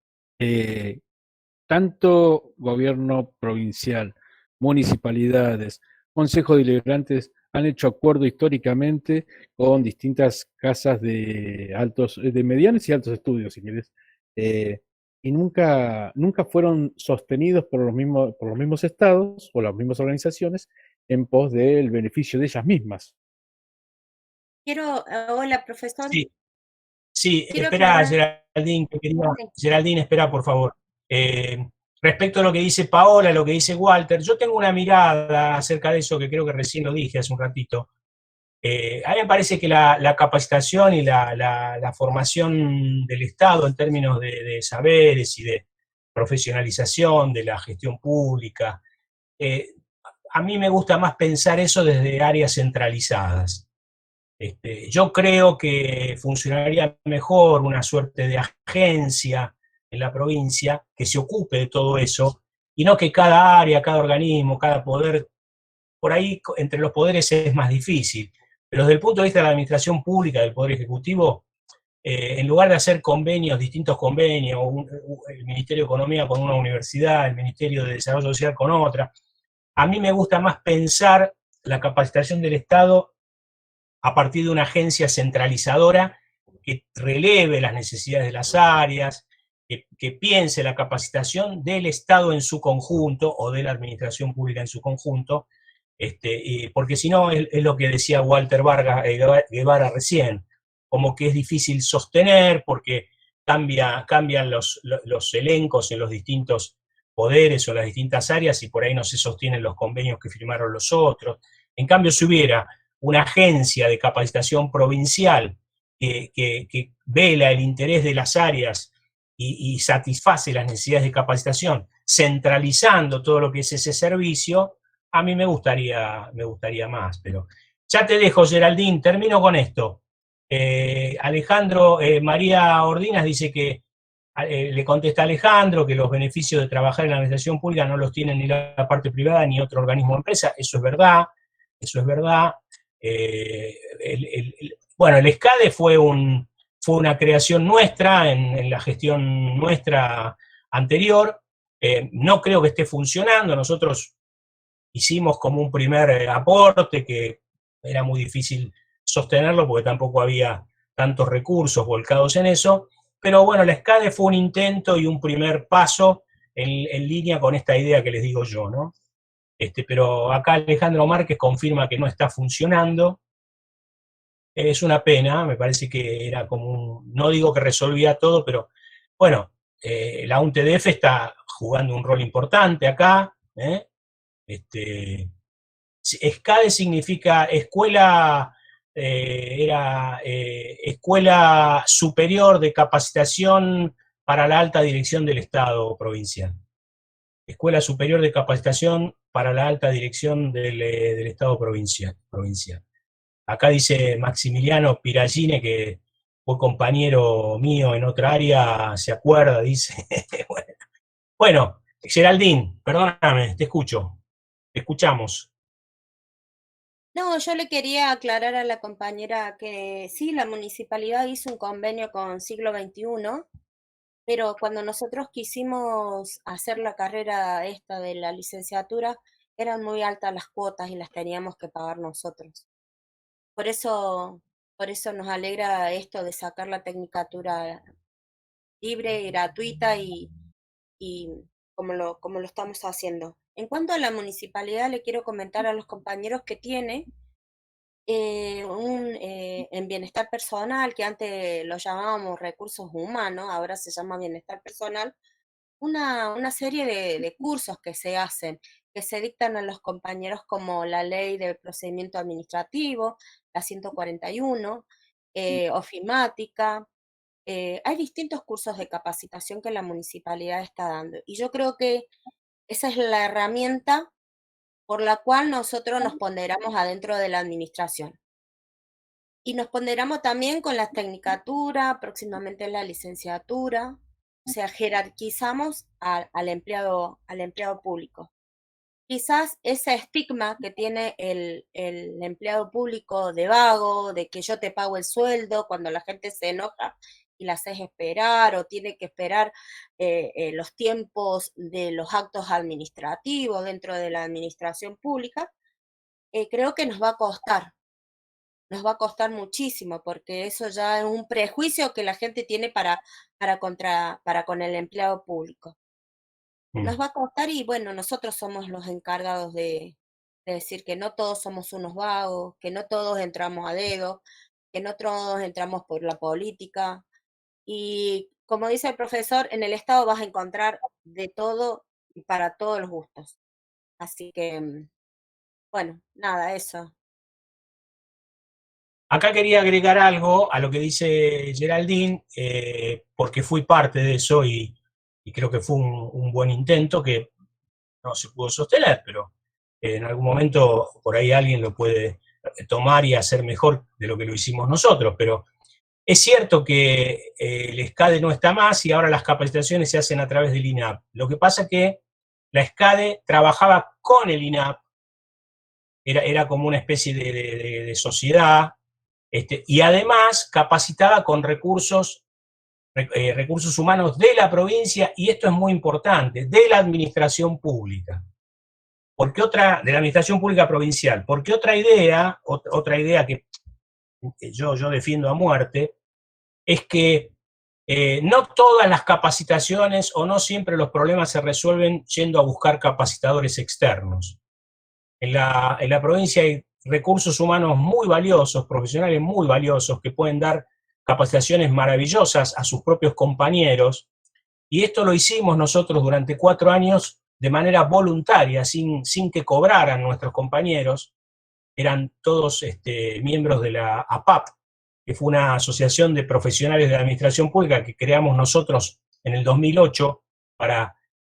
Tanto gobierno provincial, municipalidades, consejos deliberantes han hecho acuerdo históricamente con distintas casas de medianos y altos estudios, si querés, y nunca fueron sostenidos por los mismos estados o las mismas organizaciones en pos del beneficio de ellas mismas. Hola, profesor. Sí, espera, Geraldine, espera, por favor. Respecto a lo que dice Paola, lo que dice Walter, yo tengo una mirada acerca de eso que creo que recién lo dije hace un ratito. A mí me parece que la capacitación y la formación del Estado en términos de saberes y de profesionalización de la gestión pública. A mí me gusta más pensar eso desde áreas centralizadas. Yo creo que funcionaría mejor una suerte de agencia en la provincia que se ocupe de todo eso, y no que cada área, cada organismo, cada poder, por ahí entre los poderes es más difícil. Pero desde el punto de vista de la administración pública, del Poder Ejecutivo, en lugar de hacer convenios, distintos convenios, el Ministerio de Economía con una universidad, el Ministerio de Desarrollo Social con otra, a mí me gusta más pensar la capacitación del Estado a partir de una agencia centralizadora que releve las necesidades de las áreas, que piense la capacitación del Estado en su conjunto o de la administración pública en su conjunto, porque si no es lo que decía Walter Guevara recién, como que es difícil sostener porque cambian los elencos en los distintos poderes o las distintas áreas y por ahí no se sostienen los convenios que firmaron los otros. En cambio, si hubiera una agencia de capacitación provincial que vela el interés de las áreas y satisface las necesidades de capacitación, centralizando todo lo que es ese servicio, a mí me gustaría más. Pero ya te dejo, Geraldine, termino con esto. Alejandro, María Ordinas dice que, le contesta a Alejandro que los beneficios de trabajar en la administración pública no los tienen ni la parte privada ni otro organismo o empresa. Eso es verdad, eso es verdad. Bueno, el ESCADE fue una creación nuestra en la gestión nuestra anterior. No creo que esté funcionando. Nosotros hicimos como un primer aporte que era muy difícil sostenerlo porque tampoco había tantos recursos volcados en eso, pero bueno, la ESCADE fue un intento y un primer paso en línea con esta idea que les digo yo, ¿no? Pero acá Alejandro Márquez confirma que no está funcionando. Es una pena, me parece que era como no digo que resolvía todo, pero bueno, la UNTDF está jugando un rol importante acá, ESCADE significa Escuela Superior de Capacitación para la Alta Dirección del Estado Provincial. Escuela Superior de Capacitación para la Alta Dirección del Estado Provincial. Acá dice Maximiliano Piragine, que fue compañero mío en otra área, se acuerda, dice. Bueno, Geraldine, perdóname, te escucho. Te escuchamos. No, yo le quería aclarar a la compañera que sí, la municipalidad hizo un convenio con Siglo XXI, pero cuando nosotros quisimos hacer la carrera esta de la licenciatura, eran muy altas las cuotas y las teníamos que pagar nosotros. Por eso nos alegra esto de sacar la tecnicatura libre y gratuita y como lo estamos haciendo. En cuanto a la municipalidad, le quiero comentar a los compañeros que tiene en bienestar personal, que antes lo llamábamos recursos humanos, ahora se llama bienestar personal, una serie de cursos que se hacen, que se dictan a los compañeros como la ley de procedimiento administrativo, la 141, ofimática. Hay distintos cursos de capacitación que la municipalidad está dando. Y yo creo que esa es la herramienta por la cual nosotros nos ponderamos adentro de la administración. Y nos ponderamos también con la tecnicatura, próximamente la licenciatura, o sea, jerarquizamos al empleado público. Quizás ese estigma que tiene el empleado público de vago, de que yo te pago el sueldo, cuando la gente se enoja y la haces esperar o tiene que esperar los tiempos de los actos administrativos dentro de la administración pública, creo que nos va a costar muchísimo, porque eso ya es un prejuicio que la gente tiene para con el empleado público. Nos va a costar y bueno, nosotros somos los encargados de decir que no todos somos unos vagos, que no todos entramos a dedo, que no todos entramos por la política. Y como dice el profesor, en el Estado vas a encontrar de todo y para todos los gustos. Así que, bueno, nada, eso. Acá quería agregar algo a lo que dice Geraldine, porque fui parte de eso y y creo que fue un buen intento que no se pudo sostener, pero en algún momento por ahí alguien lo puede tomar y hacer mejor de lo que lo hicimos nosotros, pero es cierto que el ESCADE no está más y ahora las capacitaciones se hacen a través del INAP. Lo que pasa es que la ESCADE trabajaba con el INAP, era como una especie de sociedad, y además capacitaba con recursos humanos de la provincia, y esto es muy importante, de la administración pública. De la administración pública provincial, porque otra idea que yo defiendo a muerte, es que no todas las capacitaciones o no siempre los problemas se resuelven yendo a buscar capacitadores externos. En la provincia hay recursos humanos muy valiosos, profesionales muy valiosos, que pueden dar capacitaciones maravillosas a sus propios compañeros, y esto lo hicimos nosotros durante 4 años de manera voluntaria, sin que cobraran nuestros compañeros. Eran todos miembros de la APAP, que fue una asociación de profesionales de la administración pública que creamos nosotros en el 2008,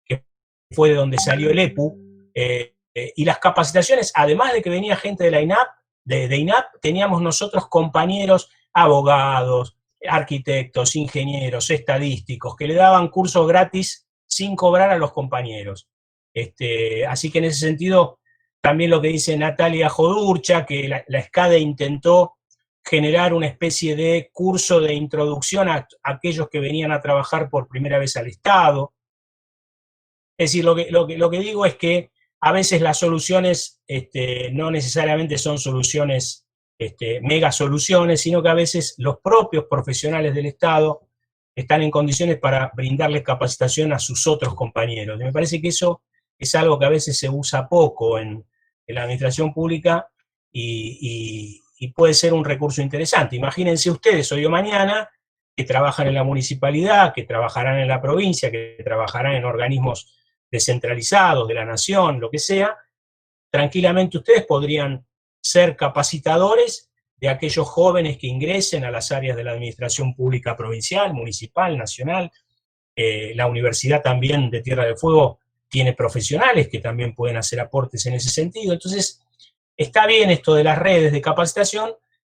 que fue de donde salió el EPU, y las capacitaciones, además de que venía gente de la INAP, de INAP, teníamos nosotros compañeros, abogados, arquitectos, ingenieros, estadísticos, que le daban cursos gratis sin cobrar a los compañeros. Así que en ese sentido, también lo que dice Natalia Jodurcha, que la ESCADE intentó generar una especie de curso de introducción a aquellos que venían a trabajar por primera vez al Estado. Es decir, lo que digo es que a veces las soluciones no necesariamente son soluciones, mega soluciones, sino que a veces los propios profesionales del Estado están en condiciones para brindarles capacitación a sus otros compañeros. Y me parece que eso es algo que a veces se usa poco en la administración pública y puede ser un recurso interesante. Imagínense ustedes hoy o mañana que trabajan en la municipalidad, que trabajarán en la provincia, que trabajarán en organismos descentralizados de la nación, lo que sea, tranquilamente ustedes podrían ser capacitadores de aquellos jóvenes que ingresen a las áreas de la administración pública provincial, municipal, nacional. La Universidad también de Tierra del Fuego tiene profesionales que también pueden hacer aportes en ese sentido. Entonces, está bien esto de las redes de capacitación,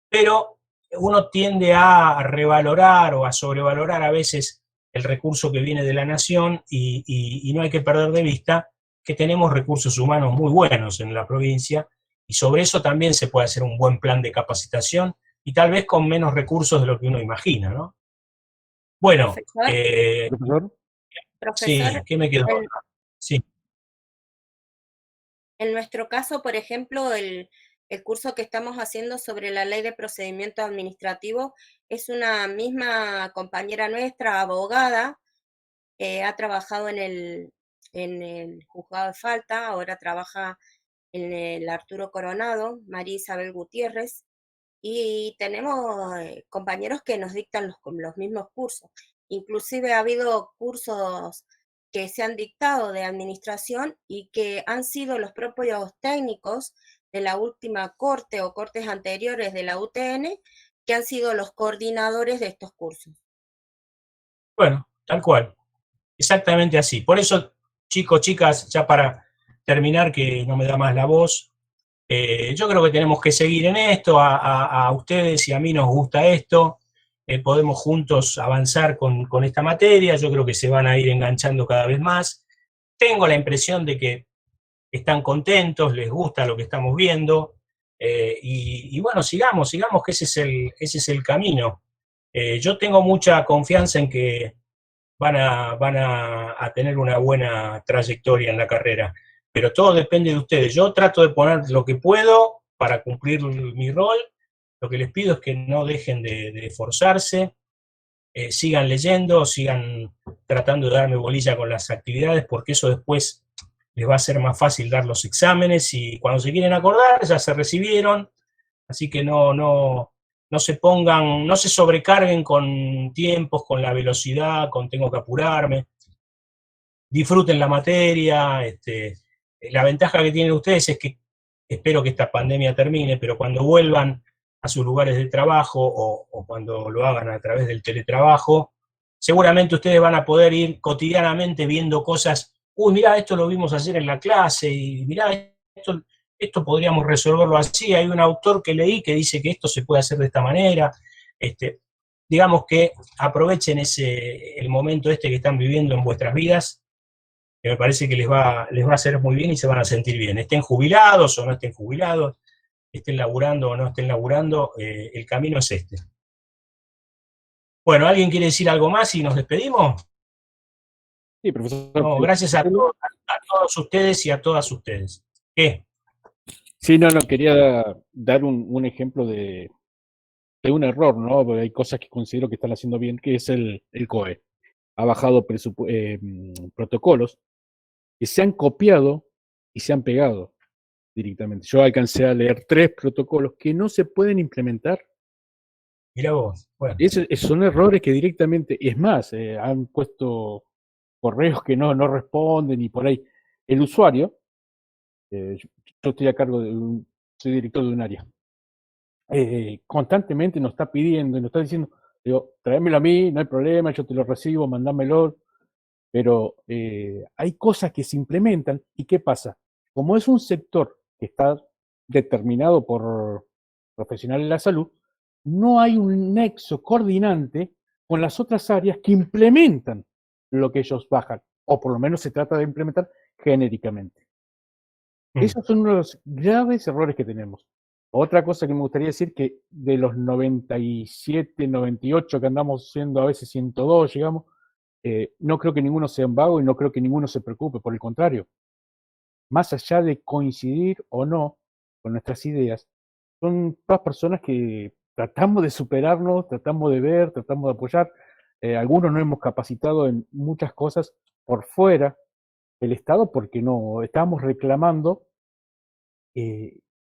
pero uno tiende a revalorar o a sobrevalorar a veces el recurso que viene de la nación y no hay que perder de vista que tenemos recursos humanos muy buenos en la provincia y sobre eso también se puede hacer un buen plan de capacitación y tal vez con menos recursos de lo que uno imagina, ¿no? Bueno, ¿Profesor? Sí, Profesor, ¿qué me quedó? Sí. En nuestro caso, por ejemplo, el curso que estamos haciendo sobre la ley de procedimiento administrativo es una misma compañera nuestra, abogada, que ha trabajado en el juzgado de falta, ahora trabaja en el Arturo Coronado, María Isabel Gutiérrez, y tenemos compañeros que nos dictan los mismos cursos. Inclusive ha habido cursos que se han dictado de administración y que han sido los propios técnicos de la última corte o cortes anteriores de la UTN que han sido los coordinadores de estos cursos. Bueno, tal cual. Exactamente así. Por eso, chicos, chicas, ya para terminar, que no me da más la voz, yo creo que tenemos que seguir en esto, a ustedes y a mí nos gusta esto, podemos juntos avanzar con esta materia, yo creo que se van a ir enganchando cada vez más. Tengo la impresión de que están contentos, les gusta lo que estamos viendo, y bueno, sigamos, que ese es el camino. Yo tengo mucha confianza en que van a tener una buena trayectoria en la carrera, pero todo depende de ustedes. Yo trato de poner lo que puedo para cumplir mi rol, lo que les pido es que no dejen de esforzarse, sigan leyendo, sigan tratando de darme bolilla con las actividades, porque eso después les va a ser más fácil dar los exámenes, y cuando se quieren acordar ya se recibieron, así que no se pongan, no se sobrecarguen con tiempos, con la velocidad, con tengo que apurarme. Disfruten la materia. La ventaja que tienen ustedes es que espero que esta pandemia termine, pero cuando vuelvan a sus lugares de trabajo o cuando lo hagan a través del teletrabajo, seguramente ustedes van a poder ir cotidianamente viendo cosas, uy, mirá, esto lo vimos ayer en la clase, y mirá, esto podríamos resolverlo así, hay un autor que leí que dice que esto se puede hacer de esta manera, digamos que aprovechen el momento que están viviendo en vuestras vidas, que me parece que les va a hacer muy bien y se van a sentir bien. Estén jubilados o no estén jubilados, estén laburando o no estén laburando, el camino es este. Bueno, ¿alguien quiere decir algo más y nos despedimos? Sí, profesor. No, gracias a todos ustedes y a todas ustedes. ¿Qué? Sí, no, quería dar un ejemplo de un error, ¿no? Porque hay cosas que considero que están haciendo bien, que es el COE. Ha bajado protocolos que se han copiado y se han pegado directamente. Yo alcancé a leer 3 protocolos que no se pueden implementar. Mirá vos. Bueno. Son errores que directamente, es más, han puesto correos que no responden y por ahí. El usuario, yo estoy a cargo soy director de un área, constantemente nos está pidiendo y nos está diciendo, digo, tráemelo a mí, no hay problema, yo te lo recibo, mandámelo, pero hay cosas que se implementan y ¿qué pasa? Como es un sector que está determinado por profesionales de la salud, no hay un nexo coordinante con las otras áreas que implementan lo que ellos bajan, o por lo menos se trata de implementar genéricamente. Esos son uno de los graves errores que tenemos. Otra cosa que me gustaría decir, que de los 97, 98 que andamos siendo a veces 102, llegamos, no creo que ninguno sea un vago y no creo que ninguno se preocupe, por el contrario. Más allá de coincidir o no con nuestras ideas, son todas personas que tratamos de superarnos, tratamos de ver, tratamos de apoyar. Algunos nos hemos capacitado en muchas cosas por fuera del Estado porque no estábamos reclamando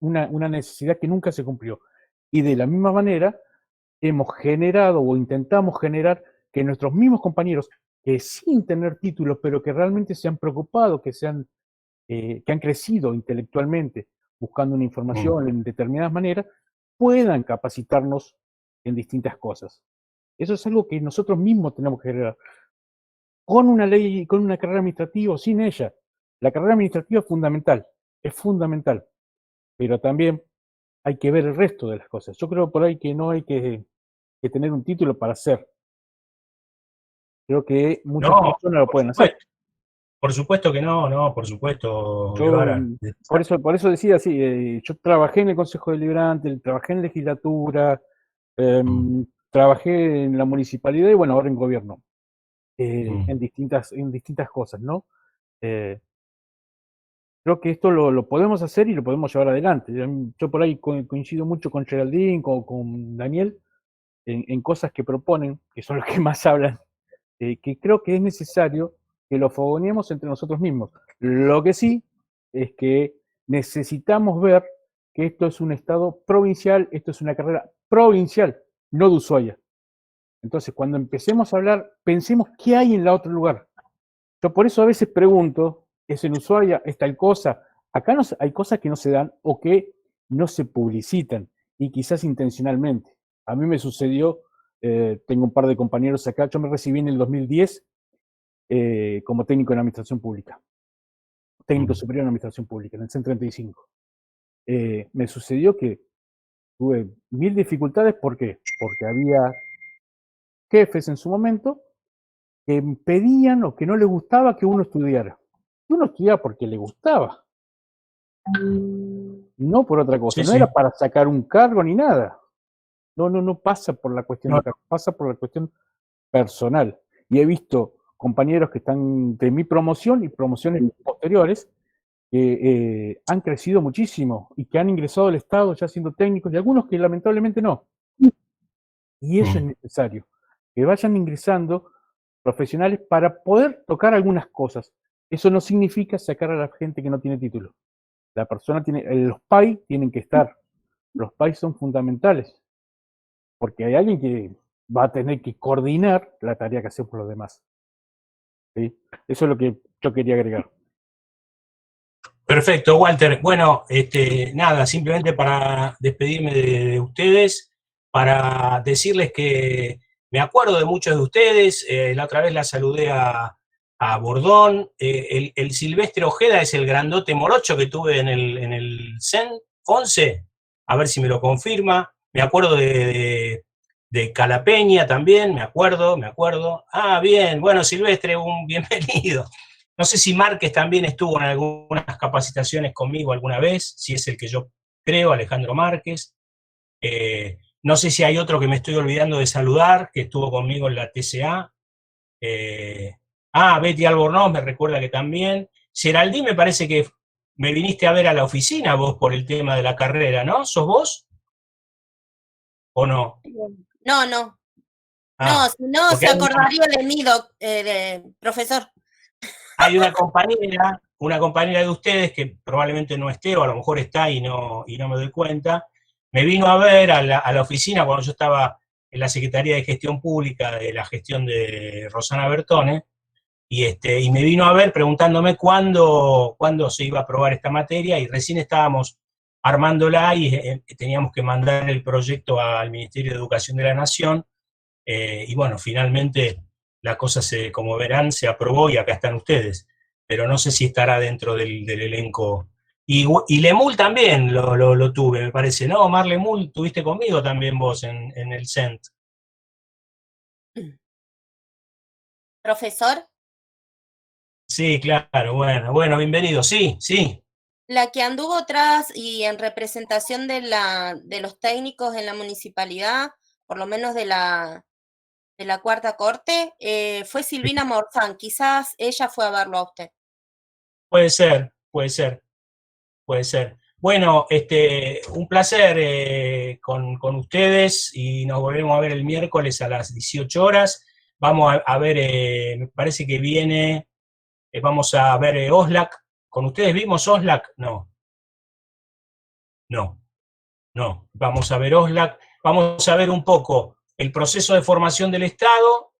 una necesidad que nunca se cumplió. Y de la misma manera hemos generado o intentamos generar que nuestros mismos compañeros, que sin tener títulos, pero que realmente se han preocupado, que han crecido intelectualmente buscando una información en determinadas maneras, puedan capacitarnos en distintas cosas. Eso es algo que nosotros mismos tenemos que generar. Con una ley, con una carrera administrativa o sin ella. La carrera administrativa es fundamental, pero también hay que ver el resto de las cosas. Yo creo por ahí que no hay que tener un título para hacer. Creo que muchas personas lo pueden hacer. Por supuesto que no, por supuesto. Por eso decía así, yo trabajé en el Consejo Deliberante, trabajé en legislatura, trabajé en la municipalidad y bueno, ahora en gobierno, en distintas cosas, ¿no? Creo que esto lo podemos hacer y lo podemos llevar adelante. Yo por ahí coincido mucho con Geraldine, con Daniel, en cosas que proponen, que son los que más hablan, que creo que es necesario que lo fogoneemos entre nosotros mismos. Lo que sí es que necesitamos ver que esto es un estado provincial, esto es una carrera provincial, no de Ushuaia. Entonces, cuando empecemos a hablar, pensemos qué hay en el otro lugar. Yo por eso a veces pregunto, ¿es en Ushuaia? ¿Es tal cosa? Acá hay cosas que no se dan o que no se publicitan, y quizás intencionalmente. A mí me sucedió, tengo un par de compañeros acá, yo me recibí en el 2010 como técnico en administración pública, técnico superior en administración pública, en el CEN 35. Me sucedió que tuve 1000 dificultades, ¿por qué? Porque había jefes en su momento que pedían o que no les gustaba que uno estudiara. Uno estudiaba porque le gustaba, no por otra cosa, no era para sacar un cargo ni nada. No pasa por la cuestión de cargo, pasa por la cuestión personal. Y he visto compañeros que están de mi promoción y promociones posteriores que han crecido muchísimo y que han ingresado al Estado ya siendo técnicos, y algunos que lamentablemente no. Y eso es necesario, que vayan ingresando profesionales para poder tocar algunas cosas. Eso no significa sacar a la gente que no tiene título. La persona los PAI tienen que estar. Los PAI son fundamentales, porque hay alguien que va a tener que coordinar la tarea que hacemos los demás. ¿Sí? Eso es lo que yo quería agregar. Perfecto, Walter. Bueno, nada, simplemente para despedirme de ustedes, para decirles que me acuerdo de muchos de ustedes, la otra vez la saludé a Bordón, el Silvestre Ojeda es el grandote morocho que tuve en el CEN 11, a ver si me lo confirma. Me acuerdo de Calapeña también, me acuerdo. Ah, bien, bueno, Silvestre, un bienvenido. No sé si Márquez también estuvo en algunas capacitaciones conmigo alguna vez, si es el que yo creo, Alejandro Márquez. No sé si hay otro que me estoy olvidando de saludar, que estuvo conmigo en la TCA. Betty Albornoz me recuerda que también. Geraldine, me parece que me viniste a ver a la oficina vos por el tema de la carrera, ¿no? ¿Sos vos? ¿O no? No, no. No, si no se acordaría de mí, profesor. Hay una compañera de ustedes que probablemente no esté, o a lo mejor está y no me doy cuenta, me vino a ver a la oficina cuando yo estaba en la Secretaría de Gestión Pública de la gestión de Rosana Bertone, y me vino a ver preguntándome cuándo se iba a aprobar esta materia, y recién estábamos armándola y teníamos que mandar el proyecto al Ministerio de Educación de la Nación, y bueno, finalmente la cosa, como verán, se aprobó y acá están ustedes, pero no sé si estará dentro del elenco. Y Lemul también lo tuve, me parece, ¿no? Omar Lemul, tuviste conmigo también vos en el CENT. ¿Profesor? Sí, claro, bueno, bienvenido, sí. La que anduvo atrás y en representación de los técnicos en la municipalidad, por lo menos de la Cuarta Corte, fue Silvina Morzán. Quizás ella fue a verlo a usted. Puede ser. Bueno, un placer con ustedes, y nos volvemos a ver el miércoles a las 18 horas. Vamos a ver, me parece que viene, vamos a ver OSLAC. ¿Con ustedes vimos OSLAC? No. Vamos a ver OSLAC. Vamos a ver un poco el proceso de formación del Estado,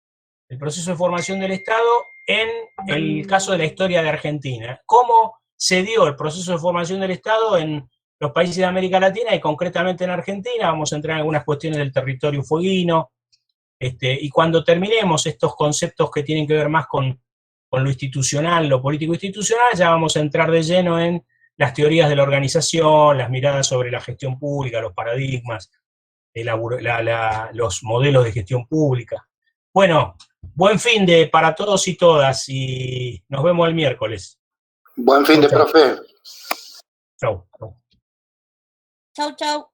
en el caso de la historia de Argentina. ¿Cómo se dio el proceso de formación del Estado en los países de América Latina y concretamente en Argentina? Vamos a entrar en algunas cuestiones del territorio fueguino, y cuando terminemos estos conceptos que tienen que ver más con lo institucional, lo político institucional, ya vamos a entrar de lleno en las teorías de la organización, las miradas sobre la gestión pública, los paradigmas, los modelos de gestión pública. Bueno, buen fin para todos y todas, y nos vemos el miércoles. Buen fin de profe. Chau. Chau.